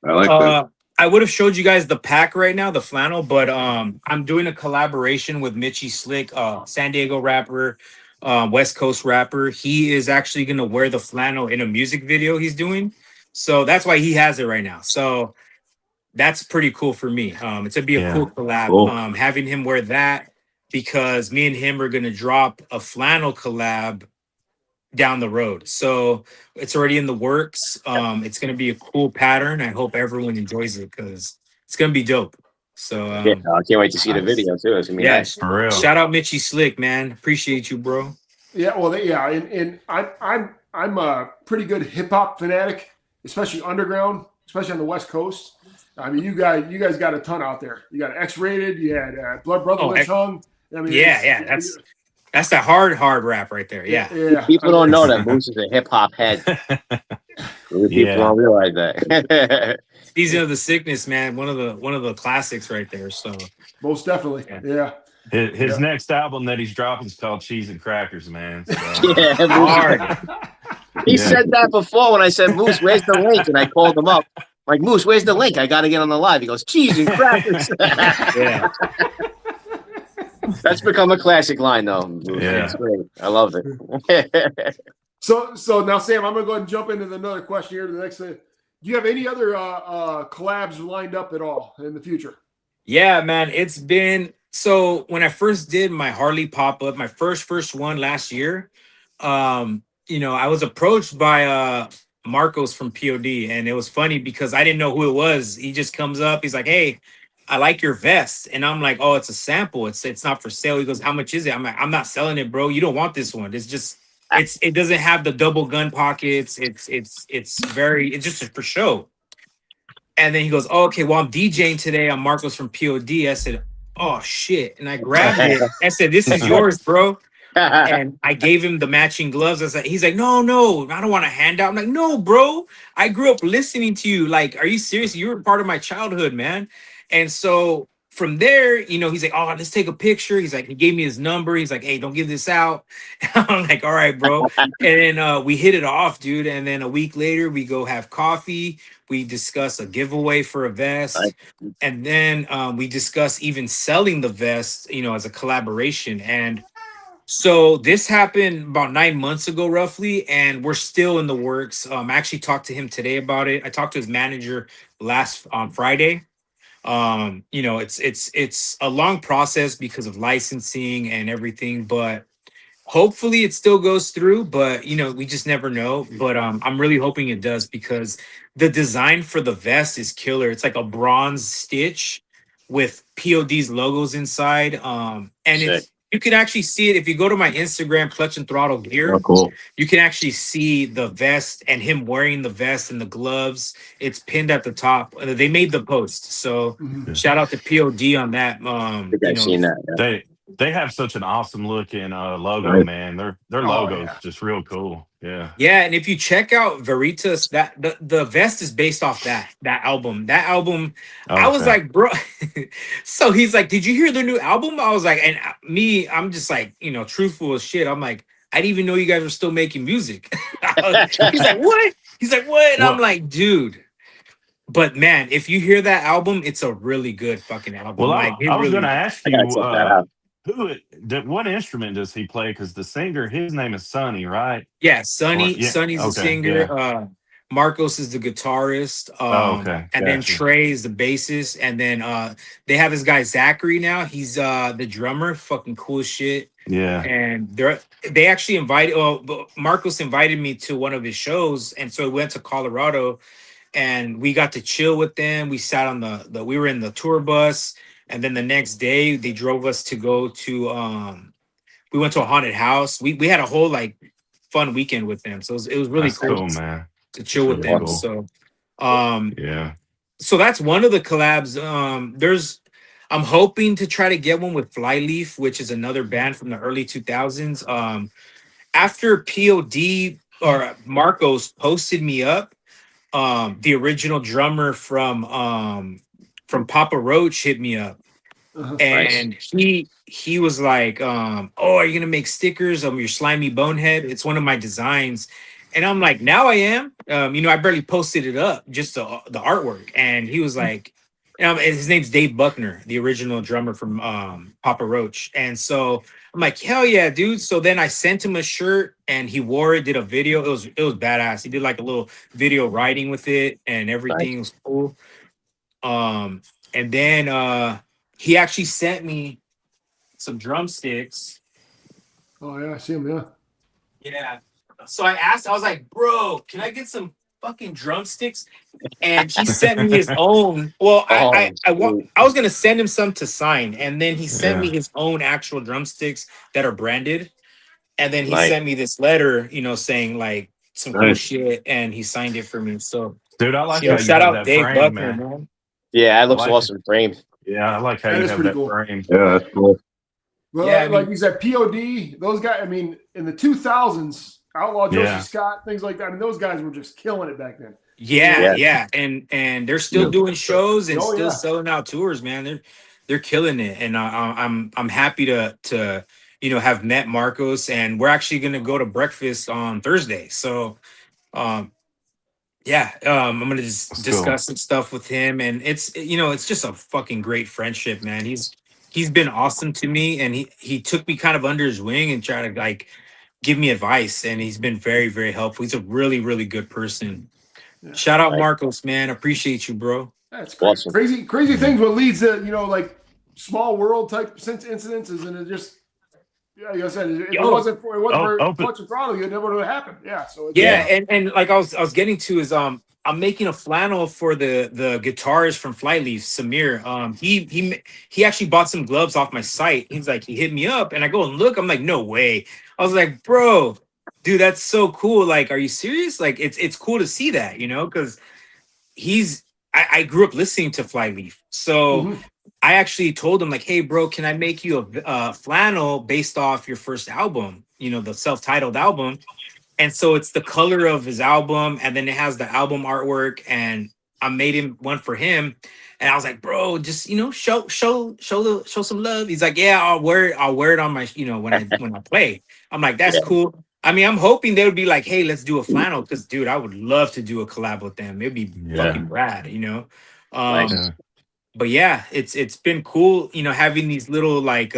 I like that. I would have showed you guys the pack right now, the flannel, but I'm doing a collaboration with Mitchie Slick, San Diego rapper, West Coast rapper. He is actually gonna wear the flannel in a music video he's doing. So that's why he has it right now. So that's pretty cool for me. It's gonna be a cool collab. Cool. Having him wear that because me and him are gonna drop a flannel collab down the road. So it's already in the works. It's gonna be a cool pattern. I hope everyone enjoys it because it's gonna be dope. So I can't wait to see the video too. It's gonna be nice. For real. Shout out Mitchie Slick, man. Appreciate you, bro. Yeah, well, and I'm a pretty good hip hop fanatic, especially underground, especially on the West Coast. I mean, you guys got a ton out there. You got X-Rated. You had Blood Brother Lynch Hung. I mean, that's that hard rap right there. Yeah. People don't know that Moose is a hip hop head. People don't realize that. Season of the Sickness, man. One of the classics right there. So most definitely. Yeah. His next album that he's dropping is called Cheese and Crackers, man. So. Hard. He said that before when I said, Moose, where's the link? And I called him up. Like, Moose, where's the link? I got to get on the live. He goes, cheese and crackers. Yeah. That's become a classic line, though. Yeah. It's great. I love it. So now, Sam, I'm going to go ahead and jump into another question here. To the next thing. Do you have any other collabs lined up at all in the future? Yeah, man. It's been so when I first did my Harley pop-up, my first one last year, you know, I was approached by Marcos from P.O.D. and it was funny because I didn't know who it was. He just comes up, he's like, hey, I like your vest. And I'm like, oh, it's a sample. It's not for sale. He goes, how much is it? I'm like, I'm not selling it, bro. You don't want this one. It's just it doesn't have the double gun pockets. It's just for show. And then he goes, oh, okay, well, I'm DJing today. I'm Marcos from P.O.D. I said, oh shit. And I grabbed it. I said, this is yours, bro. And I gave him the matching gloves. I said, he's like, no, I don't want a handout. I'm like, no, bro. I grew up listening to you. Like, are you serious? You were part of my childhood, man. And so from there, you know, he's like, oh, let's take a picture. He's like, he gave me his number. He's like, hey, don't give this out. I'm like, all right, bro. And then we hit it off, dude. And then a week later, we go have coffee. We discuss a giveaway for a vest. And then we discuss even selling the vest, you know, as a collaboration. And so this happened about 9 months ago, roughly, and we're still in the works. I actually talked to him today about it. I talked to his manager last Friday. You know, it's a long process because of licensing and everything, but hopefully it still goes through. But you know, we just never know. But I'm really hoping it does because the design for the vest is killer. It's like a bronze stitch with P.O.D's logos inside. And you can actually see it if you go to my Instagram, Clutch and Throttle Gear. Oh, cool. You can actually see the vest and him wearing the vest and the gloves. It's pinned at the top. They made the post. So shout out to P.O.D. on that. I think I've seen that. Yeah. They have such an awesome looking logo, man. Their logo's just real cool. Yeah. Yeah, and if you check out Veritas, that the vest is based off that album. That album, I was Okay. like, bro. So he's like, "Did you hear the new album?" I was like, and me, I'm just like, truthful as shit. I'm like, I didn't even know you guys were still making music. He's like, "What?" He's like, "What?" And I'm like, "Dude." But man, if you hear that album, it's a really good fucking album. Well, Like, it I was going really. to ask I you, gotta check that out. what instrument does he play? Because the singer, his name is Sonny, right? Yeah, Sonny. Yeah. Sonny's the Okay. singer. Yeah. Marcos is the guitarist. Oh, okay. And then Gotcha. Trey is the bassist. And then they have this guy Zachary now. He's the drummer. Fucking cool as shit. Yeah. And they actually invited. Marcos invited me to one of his shows, and so we went to Colorado, and we got to chill with them. We sat on the we were in the tour bus, and then the next day they drove us to go to we went to a haunted house. We had a whole like fun weekend with them. So it was really That's cool, cool, man. to chill with Really them. cool. So Yeah. so that's one of the collabs. I'm hoping to try to get one with Flyleaf, which is another band from the early 2000s. After P.O.D. or Marcos posted me up, the original drummer from Papa Roach hit me up. And he was like, "Oh, are you gonna make stickers of your slimy bonehead? It's one of my designs." And I'm like, "Now I am." I barely posted it up, just the artwork. And he was like, and his name's Dave Buckner, the original drummer from Papa Roach. And so I'm like, "Hell yeah, dude!" So then I sent him a shirt, and he wore it. Did a video. It was badass. He did like a little video riding with it, and everything was cool. And then he actually sent me some drumsticks. Oh yeah, I see him. Yeah. Yeah. So I was like, "Bro, can I get some fucking drumsticks?" And he sent me his own. Well, I was gonna send him some to sign, and then he sent me his own actual drumsticks that are branded. And then he sent me this letter, saying like some cool shit, and he signed it for me. So, dude, I like how you shout have out that Dave frame, Buckner, man. man. Yeah, it looks like awesome framed. Yeah, I like how That you is have pretty that cool. frame. Yeah, that's cool. Well, Yeah, I like mean- you said, P.O.D. Those guys. I mean, in the 2000s, Outlaw Josie Yeah. Scott, things like that. I mean, those guys were just killing it back then. Yeah. And they're still doing shows and Oh, still yeah. selling out tours, man. They're killing it, and I'm happy to have met Marcos, and we're actually gonna go to breakfast on Thursday. So, I'm gonna just That's discuss some stuff with him, and it's just a fucking great friendship, man. He's been awesome to me, and he took me kind of under his wing and tried to like give me advice, and he's been very, very helpful. He's a really, really good person. Yeah. Shout out Marcos, man. Appreciate you, bro. That's great. Awesome. Crazy things. What leads to like small world type incidences, and it just like I said, if it wasn't for Clutch and Throttle, it never would have happened. Yeah. So and like I was getting to is I'm making a flannel for the guitarist from Flyleaf, Samir. He actually bought some gloves off my site. He's like, he hit me up, and I go and look. I'm like, no way. I was like, bro, dude, that's so cool. Like, are you serious? Like, it's cool to see that, because I grew up listening to Flyleaf, so I actually told him like, hey, bro, can I make you a flannel based off your first album? The self-titled album. And so it's the color of his album, and then it has the album artwork, and I made him one for him. And I was like, bro, just show some love. He's like, yeah, I'll wear it on my when I play. I'm like, that's cool. I mean, I'm hoping they would be like, hey, let's do a flannel, because dude, I would love to do a collab with them. It'd be fucking rad, But yeah, it's been cool, having these little like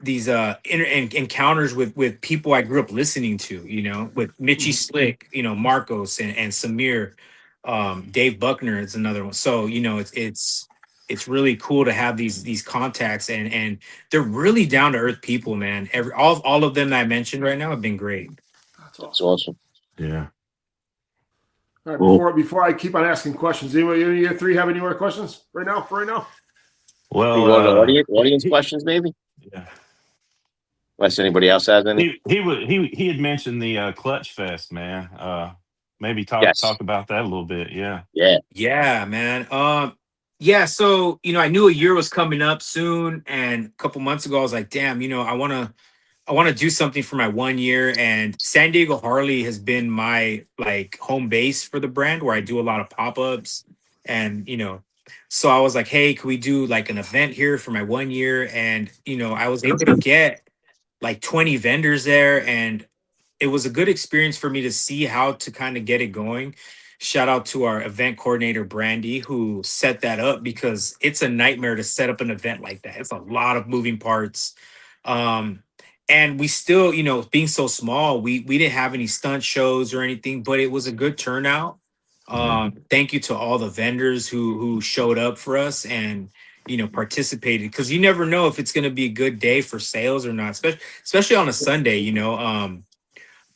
these encounters with people I grew up listening to, with Mitchie Slick, Marcos and Samir, Dave Buckner is another one. So, it's really cool to have these contacts, and they're really down to earth people, man. All of them that I mentioned right now have been great. That's awesome. Yeah. All right, before I keep on asking questions, anybody, any of you three have any more questions right now? Well, audience questions, maybe. Yeah. Unless anybody else has any. He had mentioned the Clutch Fest, man. Maybe talk about that a little bit. Yeah. Yeah, man. Yeah, so I knew a year was coming up soon, and a couple months ago I was like, damn, I want to do something for my 1 year, and San Diego Harley has been my like home base for the brand, where I do a lot of pop-ups. And so I was like, hey, can we do like an event here for my 1 year? And I was able to get like 20 vendors there, and it was a good experience for me to see how to kind of get it going. Shout out to our event coordinator, Brandy, who set that up, because it's a nightmare to set up an event like that. It's a lot of moving parts. And we still, being so small, we didn't have any stunt shows or anything, but it was a good turnout. Thank you to all the vendors who showed up for us and participated, because you never know if it's going to be a good day for sales or not, especially on a Sunday.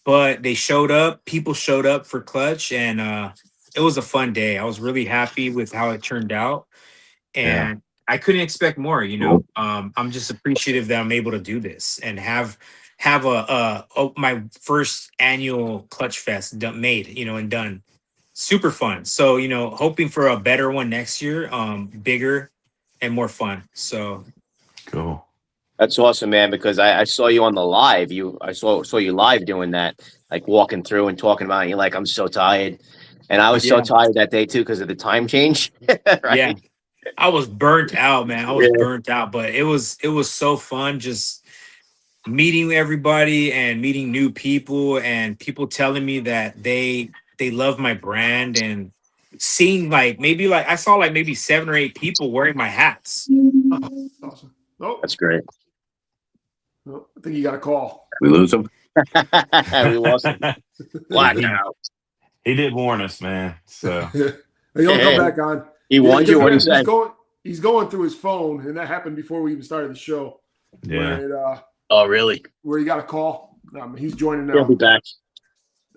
But they showed up, people showed up for Clutch, and it was a fun day. I was really happy with how it turned out, and I couldn't expect more. I'm just appreciative that I'm able to do this and have my first annual Clutch Fest made, and done. Super fun. So hoping for a better one next year, bigger and more fun. So cool. That's awesome, man, because I saw you on the live. I saw you live doing that, like walking through and talking about it. You're like, I'm so tired. And I was so tired that day too because of the time change. Right? Yeah. I was burnt out, man. I was burnt out, but it was so fun just meeting everybody and meeting new people, and people telling me that they love my brand, and seeing maybe I saw maybe 7 or 8 people wearing my hats. Awesome. Oh, that's great. Oh, I think you got a call. We lose him. We lost him. Blackout. He did warn us, man. So he'll come back on. He warned you. What he said. He's going through his phone, and that happened before we even started the show. Yeah. Oh, really? Where you got a call? He's joining now. He'll be back.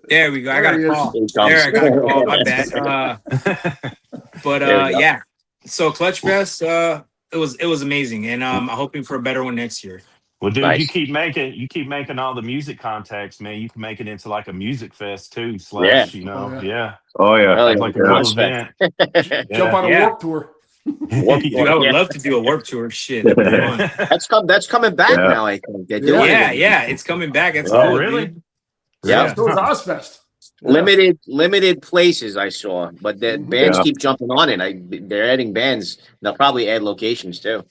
There we go. I got a call. There, I got a call. My bad. But yeah. So Clutch Fest, it was amazing, and I'm hoping for a better one next year. Well, dude, you keep making all the music contacts, man. You can make it into like a music fest too. Oh yeah. Like a cool event. Jump on a Warp Tour. Dude, I would love to do a Warp Tour. Shit, that'd be fun. That's coming back now. I think. Yeah, it's coming back. It's cool, really? Dude. Yeah, so it's Ozfest. Limited places I saw, but the bands keep jumping on it. They're adding bands. They'll probably add locations too.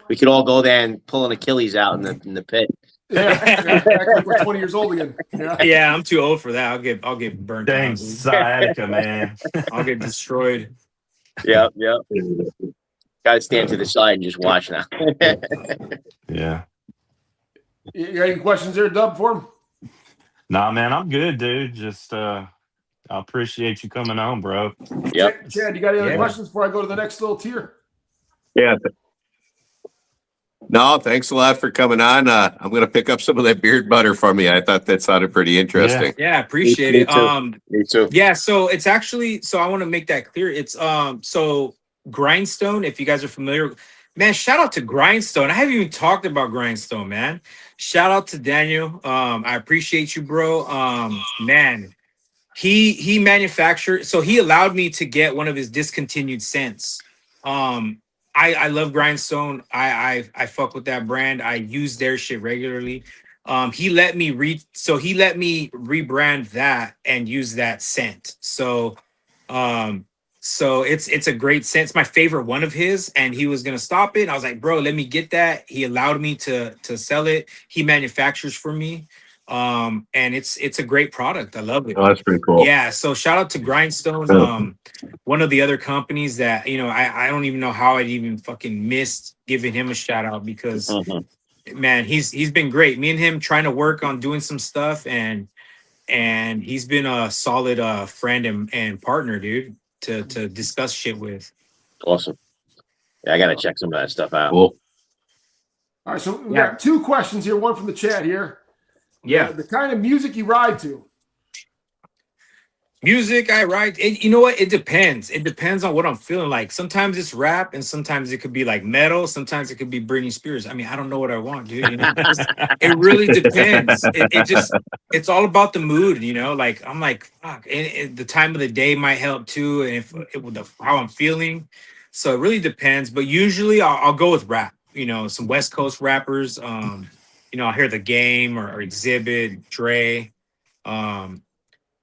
We could all go there and pull an Achilles out in the pit. Act like we're 20 years old again. Yeah, I'm too old for that. I'll get burnt. Dang, out. sciatica, man. I'll get destroyed. Yeah. Got to stand to the side and just watch now. Yeah. You got any questions there, Dub, for him? Nah, man, I'm good, dude. Just I appreciate you coming on, bro. Yep. Chad, you got any other questions before I go to the next little tier? Yeah. No, thanks a lot for coming on. I'm going to pick up some of that beard butter from you. I thought that sounded pretty interesting. Yeah, appreciate it. Me too. Yeah, so it's actually, I want to make that clear. It's so Grindstone, if you guys are familiar, man, shout out to Grindstone. I haven't even talked about Grindstone, man. Shout out to Daniel. I appreciate you, bro. Man, he manufactured, so he allowed me to get one of his discontinued scents. I love Grindstone. I fuck with that brand. I use their shit regularly. He let me rebrand that and use that scent. So it's a great scent. It's my favorite one of his, and he was gonna stop it. I was like, bro, let me get that. He allowed me to sell it. He manufactures for me. And it's a great product. I love it. Oh, that's pretty cool. Yeah. So shout out to Grindstone. One of the other companies that, I don't even know how I'd even fucking missed giving him a shout out, because man, he's been great. Me and him trying to work on doing some stuff, and he's been a solid friend and partner, dude, to discuss shit with. Awesome. Yeah, I gotta check some of that stuff out. Cool. All right, so we got 2 questions here. One from the chat here. Yeah. The kind of music you ride to. Music I write, you know what? It depends. It depends on what I'm feeling like. Sometimes it's rap, and sometimes it could be like metal. Sometimes it could be Britney Spears. I mean, I don't know what I want, dude. You know, it really depends. It's all about the mood. You know, like I'm like, fuck. And the time of the day might help too, and how I'm feeling. So it really depends. But usually I'll go with rap. You know, some West Coast rappers. You know, I'll hear The Game or Exhibit, Dre.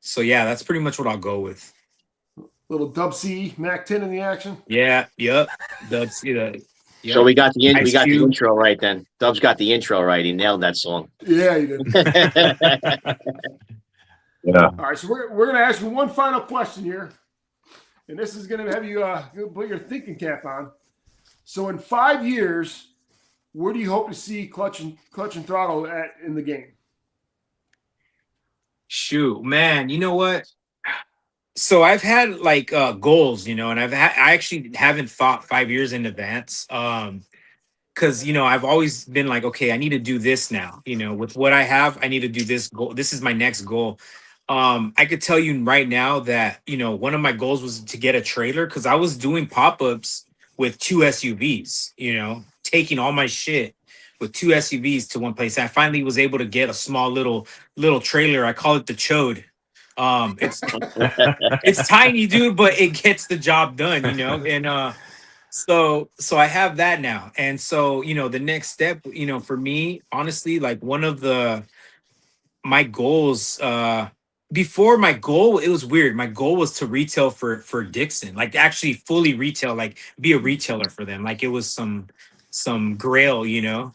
So yeah, that's pretty much what I'll go with. Little Dub C, Mac 10 in the action. Yeah, yep. Dub C. Yep. So we got the intro right then. Dub's got the intro right. He nailed that song. Yeah, he did. Yeah. All right, so we're gonna ask you one final question here, and this is gonna have you put your thinking cap on. So in 5 years, where do you hope to see Clutch and Throttle at in the game? Shoot, man, you know what? So I've had like goals, you know, and I actually haven't thought 5 years in advance. Because you know, I've always been like, okay, I need to do this now. You know, with what I have, I need to do this goal. This is my next goal. I could tell you right now that, you know, one of my goals was to get a trailer because I was doing pop-ups with 2 SUVs, you know, taking all my shit with 2 SUVs to one place. I finally was able to get a small little trailer. I call it the Chode. It's tiny, dude, but it gets the job done, you know. And so I have that now. And so, you know, the next step, you know, for me, honestly, like one of my goals, before my goal, it was weird. My goal was to retail for Dixon, like actually fully retail, like be a retailer for them. Like it was some grail, you know.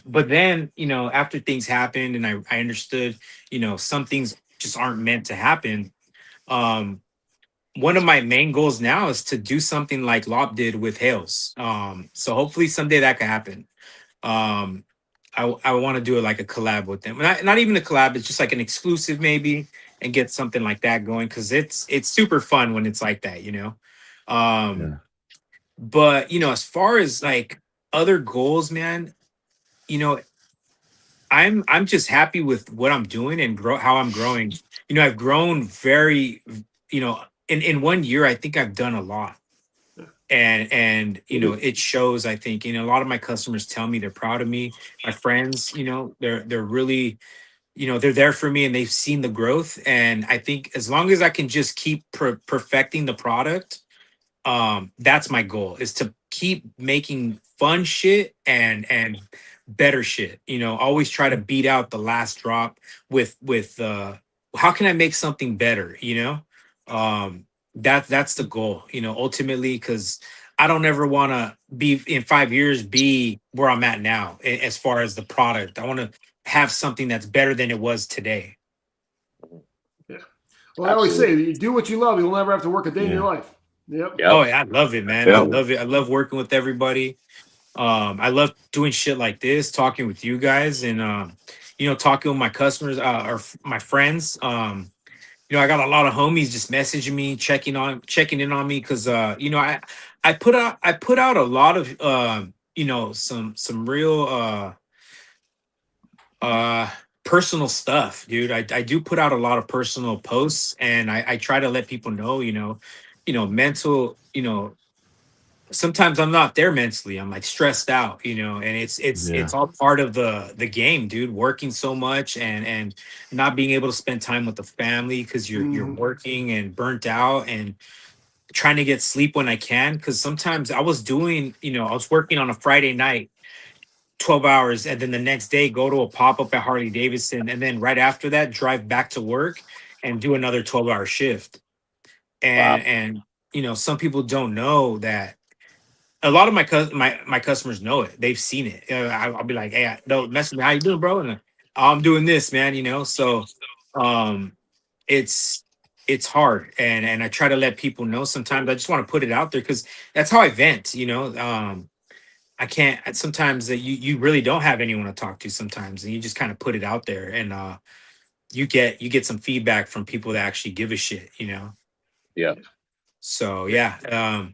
But then, you know, after things happened and I understood, you know, some things just aren't meant to happen. One of my main goals now is to do something like Lopp did with Hales. So hopefully someday that can happen. I want to do it like a collab with them. Not even a collab, it's just like an exclusive maybe, and get something like that going because it's super fun when it's like that, you know. But you know, as far as like other goals, man, you know, I'm just happy with what I'm doing and how I'm growing. You know, I've grown very, you know, in 1 year, I think I've done a lot. And you know, it shows. I think, you know, a lot of my customers tell me they're proud of me. My friends, you know, they're really, you know, they're there for me and they've seen the growth. And I think as long as I can just keep perfecting the product, that's my goal, is to keep making fun shit and better shit. You know, always try to beat out the last drop with how can I make something better, you know? That's the goal, you know, ultimately, because I don't ever want to be in 5 years be where I'm at now as far as the product. I want to have something that's better than it was today. Yeah. Well, I always say, you do what you love, you'll never have to work a day in your life. Yep. Oh yeah, I love it, man. I love it. I love working with everybody. I love doing shit like this, talking with you guys, and you know, talking with my customers or my friends. You know, I got a lot of homies just messaging me, checking in on me because you know, I put out a lot of you know, some real personal stuff, dude. I do put out a lot of personal posts, and I try to let people know, you know, mental, you know, sometimes I'm not there mentally. I'm like stressed out, you know, and it's all part of the game, dude. Working so much and not being able to spend time with the family because you're working and burnt out and trying to get sleep when I can. Because sometimes I was doing, you know, I was working on a Friday night, 12 hours, and then the next day go to a pop-up at Harley Davidson, and then right after that drive back to work and do another 12-hour shift. And you know, some people don't know that. A lot of my customers know it. They've seen it. I'll be like, hey, don't mess with me. How you doing, bro? And I'm doing this, man. You know, so it's hard, and I try to let people know. Sometimes I just want to put it out there because that's how I vent. You know, I can't. Sometimes that you really don't have anyone to talk to. Sometimes, and you just kind of put it out there, and you get some feedback from people that actually give a shit. You know. Yeah. So yeah.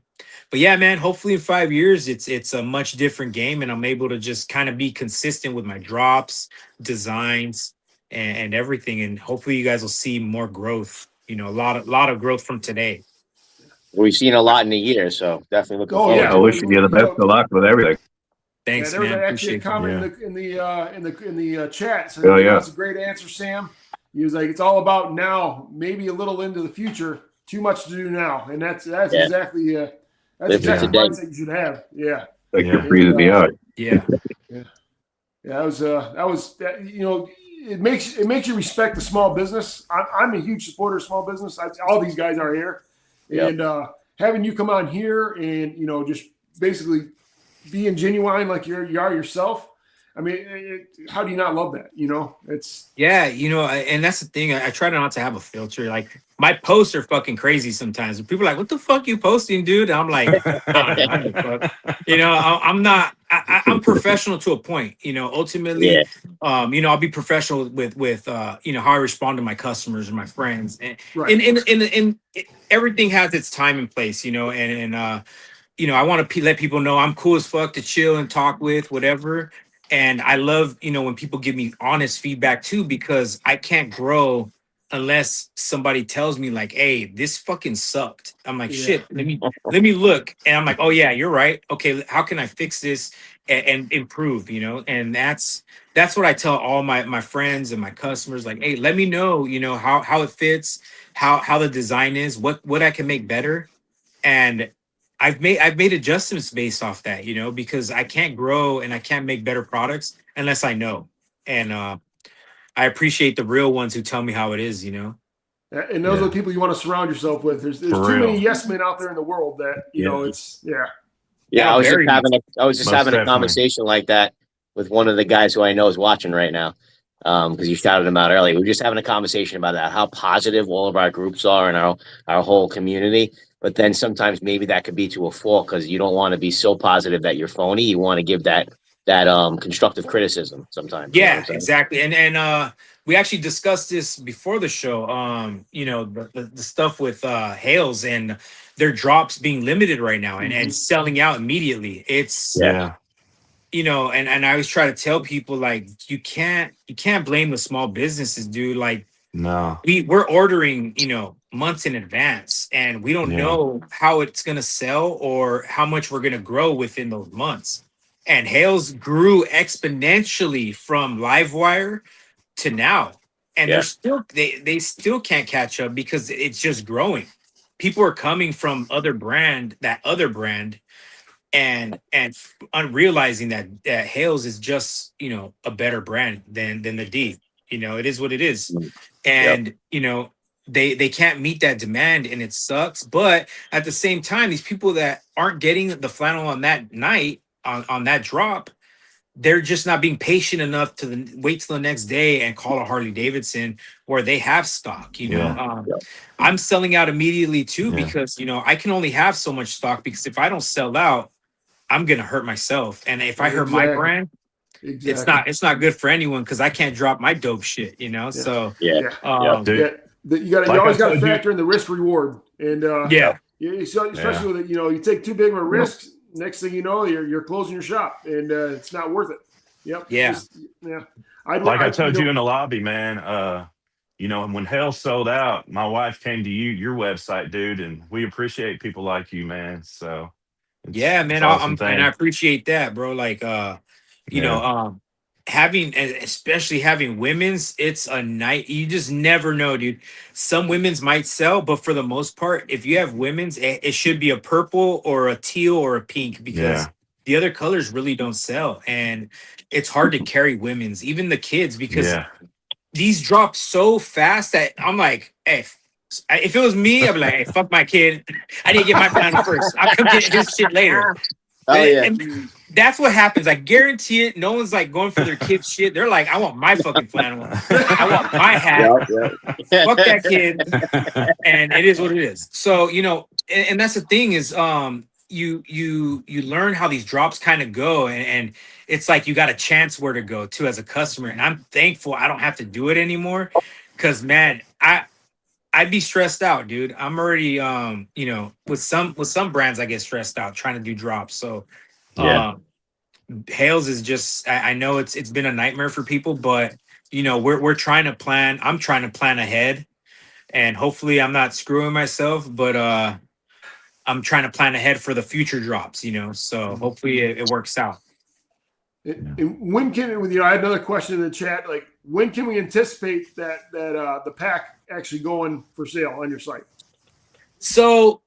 But yeah, man, hopefully in 5 years, it's a much different game, and I'm able to just kind of be consistent with my drops, designs, and everything. And hopefully you guys will see more growth You know, a lot of growth from today. We've seen a lot in a year, so definitely looking Oh, forward. yeah. I wish you the best of luck with everything. Thanks, there was man. actually a Appreciate comment it. in the chat. So Oh, yeah. That's a great answer, Sam. He was like, "It's all about now, maybe a little into the future. Too much to do now," and that's exactly the mindset you should have. Yeah, Like you're freezing me out. Yeah. That was you know, it makes you respect the small business. I'm a huge supporter of small business. All these guys are here, and having you come on here and, you know, just basically being genuine like you are yourself. I mean, how do you not love that? You know, it's you know, and that's the thing. I try not to have a filter. Like my posts are fucking crazy sometimes. People are like, "What the fuck you posting, dude?" And I'm like, I don't fuck. You know, I'm not. I'm professional to a point. You know, ultimately, you know, I'll be professional with you know, how I respond to my customers and my friends, and in everything has its time and place. You know, and you know, I want to let people know I'm cool as fuck to chill and talk with, whatever. And I love, you know, when people give me honest feedback too, because I can't grow unless somebody tells me like, "Hey, this fucking sucked." I'm like, "Shit, let me look." And I'm like, "Oh yeah, you're right. Okay, how can I fix this and improve?" You know, and that's what I tell all my friends and my customers. Like, "Hey, let me know, you know, how it fits, how the design is, what I can make better." And I've made adjustments based off that, you know, because I can't grow and I can't make better products unless I know. And I appreciate the real ones who tell me how it is, you know. And those are the people you want to surround yourself with. There's too many yes men out there in the world that, you know, it's Yeah, I was just having a conversation like that with one of the guys who I know is watching right now. Because you shouted him out earlier. We were just having a conversation about that, how positive all of our groups are and our whole community. But then sometimes maybe that could be to a fault because you don't want to be so positive that you're phony. You want to give that constructive criticism sometimes. Yeah, You know what I'm saying? exactly. And we actually discussed this before the show. You know, the stuff with Hales and their drops being limited right now and selling out immediately. It's you know, and I always try to tell people like you can't blame the small businesses, dude. Like no, we're ordering, you know, months in advance and we don't know how it's gonna sell or how much we're gonna grow within those months. And Hales grew exponentially from Livewire to now. And they're still they still can't catch up because it's just growing. People are coming from other brand and unrealizing that Hales is just, you know, a better brand than the D. You know, it is what it is. And you know, they can't meet that demand and it sucks. But at the same time, these people that aren't getting the flannel on that night on that drop, they're just not being patient enough to wait till the next day and call a Harley Davidson where they have stock. You know, I'm selling out immediately too because, you know, I can only have so much stock because if I don't sell out, I'm gonna hurt myself. And if I hurt my brand, it's not good for anyone because I can't drop my dope shit, you know. So you always got to factor in the risk reward. And especially with, you know, you take too big of a risk, next thing you know, you're closing your shop and it's not worth it. I told you in the lobby, man, you know, when Hell sold out, my wife came to your website, dude, and we appreciate people like you, man. So man, awesome and I appreciate that, bro. Like you know, especially having women's, it's a night. You just never know, dude. Some women's might sell, but for the most part, if you have women's, it should be a purple or a teal or a pink because the other colors really don't sell. And it's hard to carry women's, even the kids, because these drop so fast that I'm like, hey, if it was me, I'd be like, hey, fuck my kid. I need to get my flannel first. I'll come get his shit later. And that's what happens. I guarantee it. No one's like going for their kid's shit. They're like, I want my fucking flannel. I want my hat. Fuck that kid. And it is what it is. So, you know, and that's the thing is you learn how these drops kind of go and it's like you got a chance where to go to as a customer. And I'm thankful I don't have to do it anymore. Cause man, I'd be stressed out, dude. I'm already you know, with some brands I get stressed out trying to do drops. So Hales is just I know it's been a nightmare for people, but you know, we're trying to plan. I'm trying to plan ahead and hopefully I'm not screwing myself, but I'm trying to plan ahead for the future drops, you know. So hopefully it works out. And when can with I had another question in the chat, like when can we anticipate that the pack actually going for sale on your site? So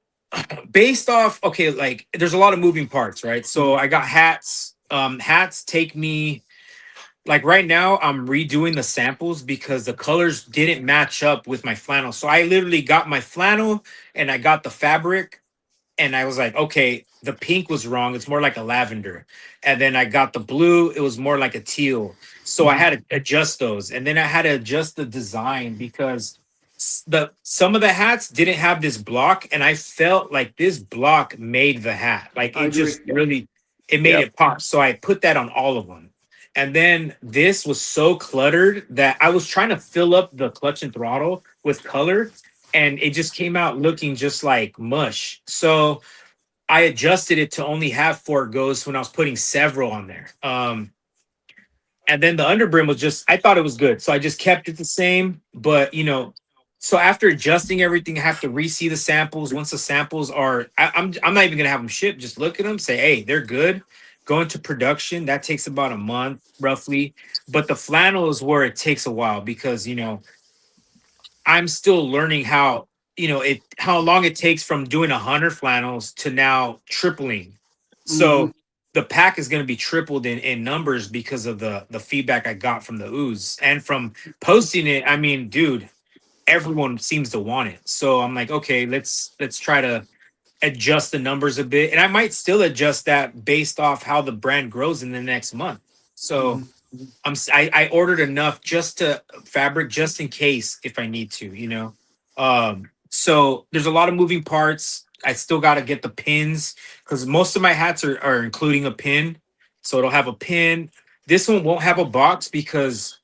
based off, okay, like there's a lot of moving parts, right? So I got hats. Hats take me, like right now I'm redoing the samples because the colors didn't match up with my flannel. So I literally got my flannel and I got the fabric and I was like, okay, the pink was wrong. It's more like a lavender. And then I got the blue. It was more like a teal. So I had to adjust those. And then I had to adjust the design because some of the hats didn't have this block. And I felt like this block made the hat. Like it just really, it made it pop. So I put that on all of them. And then this was so cluttered that I was trying to fill up the clutch and throttle with color. And it just came out looking just like mush. So I adjusted it to only have 4 ghosts when I was putting several on there. And then the underbrim was just, I thought it was good. So I just kept it the same. But, you know, so after adjusting everything, I have to re-see the samples. Once the samples are, I'm not even going to have them shipped. Just look at them, say, hey, they're good. Go into production. That takes about a month, roughly. But the flannel is where it takes a while because, you know, I'm still learning how, you know, how long it takes from doing 100 flannels to now tripling. So the pack is going to be tripled in numbers because of the feedback I got from the OOZE and from posting it. I mean, dude, everyone seems to want it. So I'm like, okay, let's try to adjust the numbers a bit. And I might still adjust that based off how the brand grows in the next month. So I ordered enough just to fabric just in case if I need to, you know. So there's a lot of moving parts. I still got to get the pins because most of my hats are including a pin. So it'll have a pin. This one won't have a box because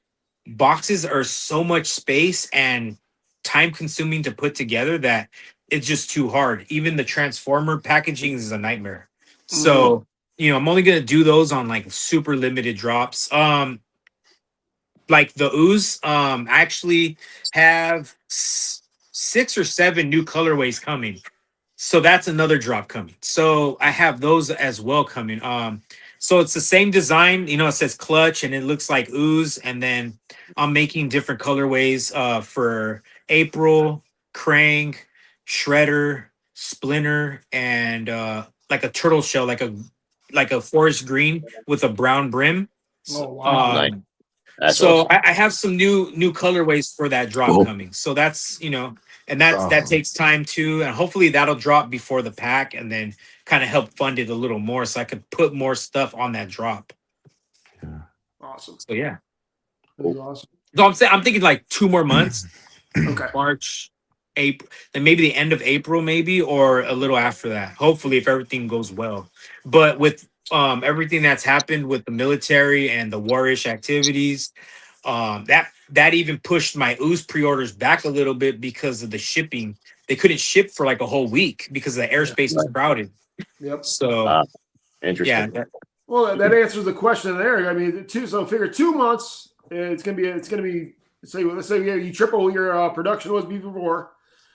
boxes are so much space and time consuming to put together that it's just too hard. Even the transformer packaging is a nightmare. So you know, I'm only gonna do those on like super limited drops. Like the OOZE, I actually have 6 or 7 new colorways coming. So that's another drop coming. So I have those as well coming. So it's the same design, you know, it says Clutch and it looks like OOZE, and then I'm making different colorways for April, Krang, Shredder, Splinter, and like a turtle shell, like a forest green with a brown brim. Oh, wow. Nice. So awesome. I have some new colorways for that drop coming. So that's, you know, and that takes time too. And hopefully that'll drop before the pack and then kind of help fund it a little more so I could put more stuff on that drop. Yeah. Awesome. So yeah. That's awesome. So I'm thinking like 2 more months. Okay. March, April, then maybe the end of April, maybe, or a little after that. Hopefully, if everything goes well. But with everything that's happened with the military and the warish activities, that even pushed my OOZE pre-orders back a little bit because of the shipping. They couldn't ship for like a whole week because the airspace was crowded. Yep. So interesting. Yeah. Well, that answers the question there. I mean, figure 2 months. It's gonna be. Let's say you triple your production was before.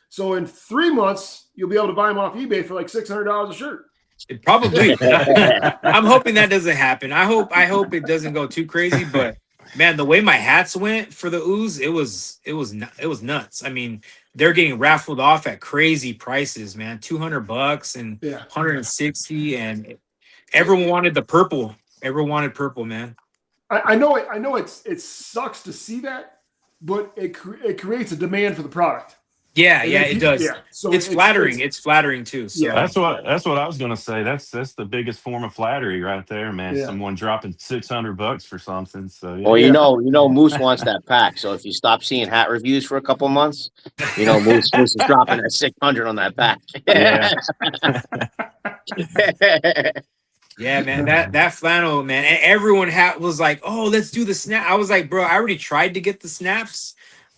So in 3 months, you'll be able to buy them off eBay for like $600 a shirt. Probably. I'm hoping that doesn't happen. I hope it doesn't go too crazy. But man, the way my hats went for the OOZE, it was nuts. I mean, they're getting raffled off at crazy prices, man. $200 and 160, and everyone wanted the purple. Everyone wanted purple, man. I know it sucks to see that, but it creates a demand for the product. Yeah, it does. Yeah. So it's flattering. It's flattering too. So. Yeah, that's what I was gonna say. That's the biggest form of flattery right there, man. Yeah. Someone dropping $600 for something. So yeah. Well, you know, Moose wants that pack. So if you stop seeing hat reviews for a couple months, you know, Moose is dropping at 600 on that pack. Yeah. Yeah, man, that flannel, man, and everyone was like, "Oh, let's do the snap." I was like, "Bro, I already tried to get the snaps,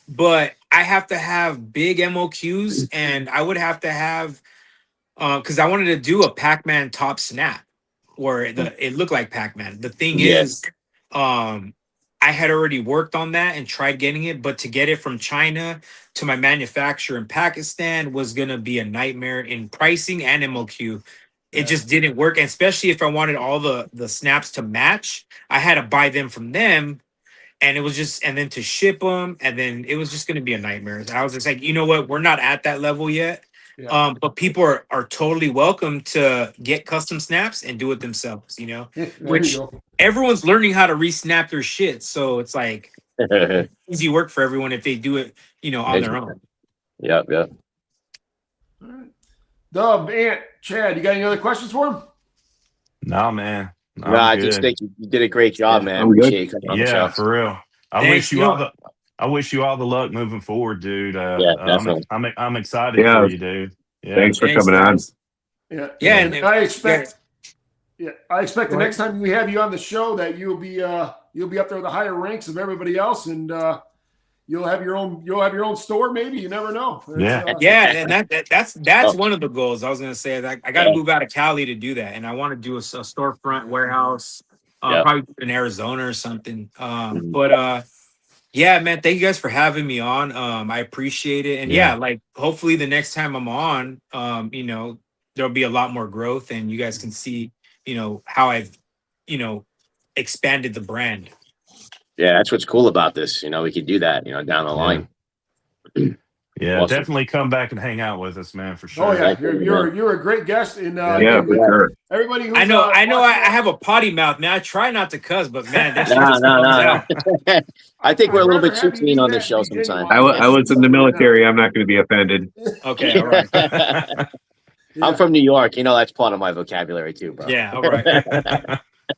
but I have to have big MOQs, and I would have to have, because I wanted to do a Pac-Man top snap, where it looked like Pac-Man. The thing is, I I had already worked on that and tried getting it, but to get it from China to my manufacturer in Pakistan was going to be a nightmare in pricing and MOQ. It just didn't work. And especially if I wanted all the snaps to match, I had to buy them from them. And it was just, and then to ship them, and then it was just going to be a nightmare. And I was just like, you know what? We're not at that level yet. Yeah. But people are totally welcome to get custom snaps and do it themselves, you know, which everyone's learning how to re-snap their shit. So it's like easy work for everyone if they do it, you know, on their own. Yep. All right. Dub, Ant, Chad, you got any other questions for him? No, man. I just think you did a great job, man. Yeah, for real. I wish you all the luck moving forward, dude. I'm excited for you, dude. Yeah. Thanks for coming on. Yeah. And I expect the next time we have you on the show that you'll be up there with the higher ranks of everybody else, and you'll have your own store. Maybe, you never know. And that's one of the goals. I was gonna say that I got to move out of Cali to do that, and I want to do a storefront warehouse, probably in Arizona or something. But yeah, man, thank you guys for having me on. I appreciate it, and like hopefully the next time I'm on, you know, there'll be a lot more growth, and you guys can see, you know, how I've, you know, expanded the brand. Yeah, that's what's cool about this. You know, we could do that, you know, down the line. Yeah, awesome. Definitely come back and hang out with us, man, for sure. Oh yeah, you're a great guest, and for sure. Everybody, who's, I know, I have a potty mouth, man. I try not to cuss, but man, that shit just comes out. I think we're a little bit too clean on this show sometimes. I was in the military. I'm not going to be offended. Okay, all right. I'm from New York. You know, that's part of my vocabulary too, bro. Yeah, all right.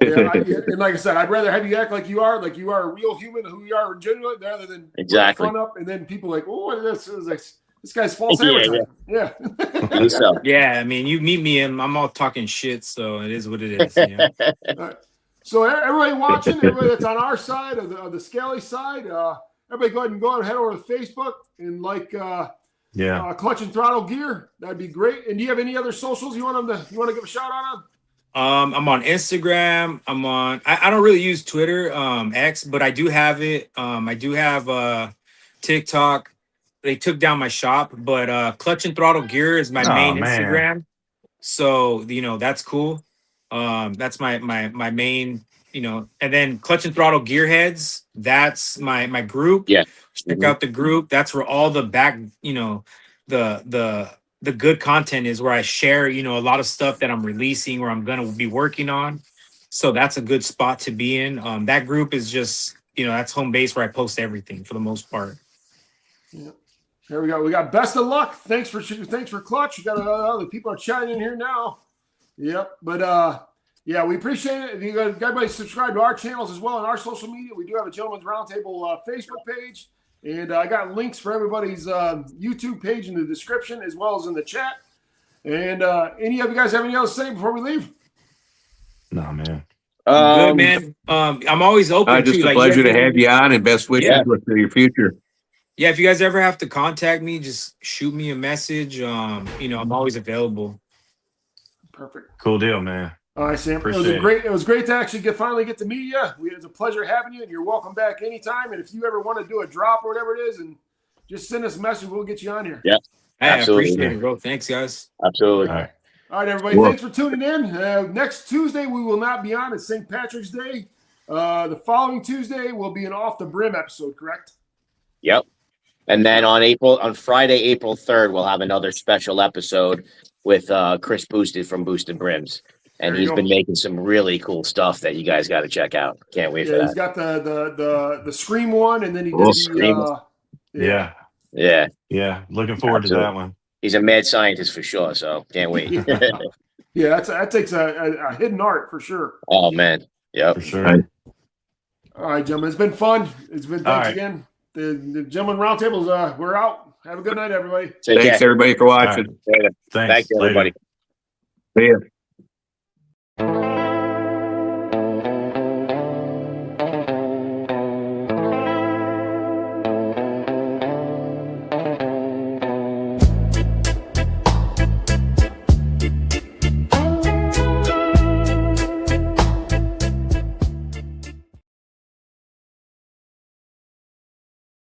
And like I said, I'd rather have you act like you are a real human, who you are genuine, rather than front up, and then people like, oh, this guy's false advertising. Yeah. Yeah, I mean, you meet me and I'm all talking shit, so it is what it is. Yeah. Right. So everybody watching, everybody that's on our side of the Scaly side, everybody go ahead and head over to Facebook and Clutch and Throttle Gear. That'd be great. And do you have any other socials you want to give a shout out on? I'm on Instagram. I don't really use Twitter, X, but I do have it. I do have TikTok. They took down my shop, but Clutch and Throttle Gear is my main Instagram. So, you know, that's cool. That's my main, you know, and then Clutch and Throttle Gearheads, that's my group. Yeah. Check out the group. That's where all the the good content is, where I share, you know, a lot of stuff that I'm releasing or I'm going to be working on. So that's a good spot to be in. That group is just, you know, that's home base where I post everything for the most part. Yeah. Here we go. We got best of luck. Thanks for Clutch. You got other people are chatting in here now. Yep. But we appreciate it. If you guys, everybody subscribe to our channels as well on our social media. We do have a Gentleman's Roundtable Facebook page. And I got links for everybody's YouTube page in the description as well as in the chat. And any of you guys have any else to say before we leave? No, man. Good, man. I'm always open. Just a pleasure to have you on, and best wishes for your future. Yeah, if you guys ever have to contact me, just shoot me a message. You know, I'm always available. Perfect. Cool deal, man. All right, Sam. Appreciate it was great to actually finally get to meet you. It was a pleasure having you, and you're welcome back anytime. And if you ever want to do a drop or whatever it is, and just send us a message, we'll get you on here. Yeah, I appreciate it, bro. Thanks, guys. Absolutely. All right, everybody. Thanks for tuning in. Next Tuesday we will not be on. It's St. Patrick's Day. The following Tuesday will be an Off the Brim episode, correct? Yep. And then on Friday, April 3rd, we'll have another special episode with Chris Boosted from Boosted Brims. And he's been making some really cool stuff that you guys got to check out. Can't wait for that. He's got the Scream one, and then he did Scream. Yeah. Looking forward to that one. He's a mad scientist for sure, so can't wait. Yeah, that takes a hidden art for sure. Oh man, for sure. All right, gentlemen, it's been fun. It's been thanks again. The Gentleman Roundtables. We're out. Have a good night, everybody. Thanks everybody for watching. Thanks everybody. See ya.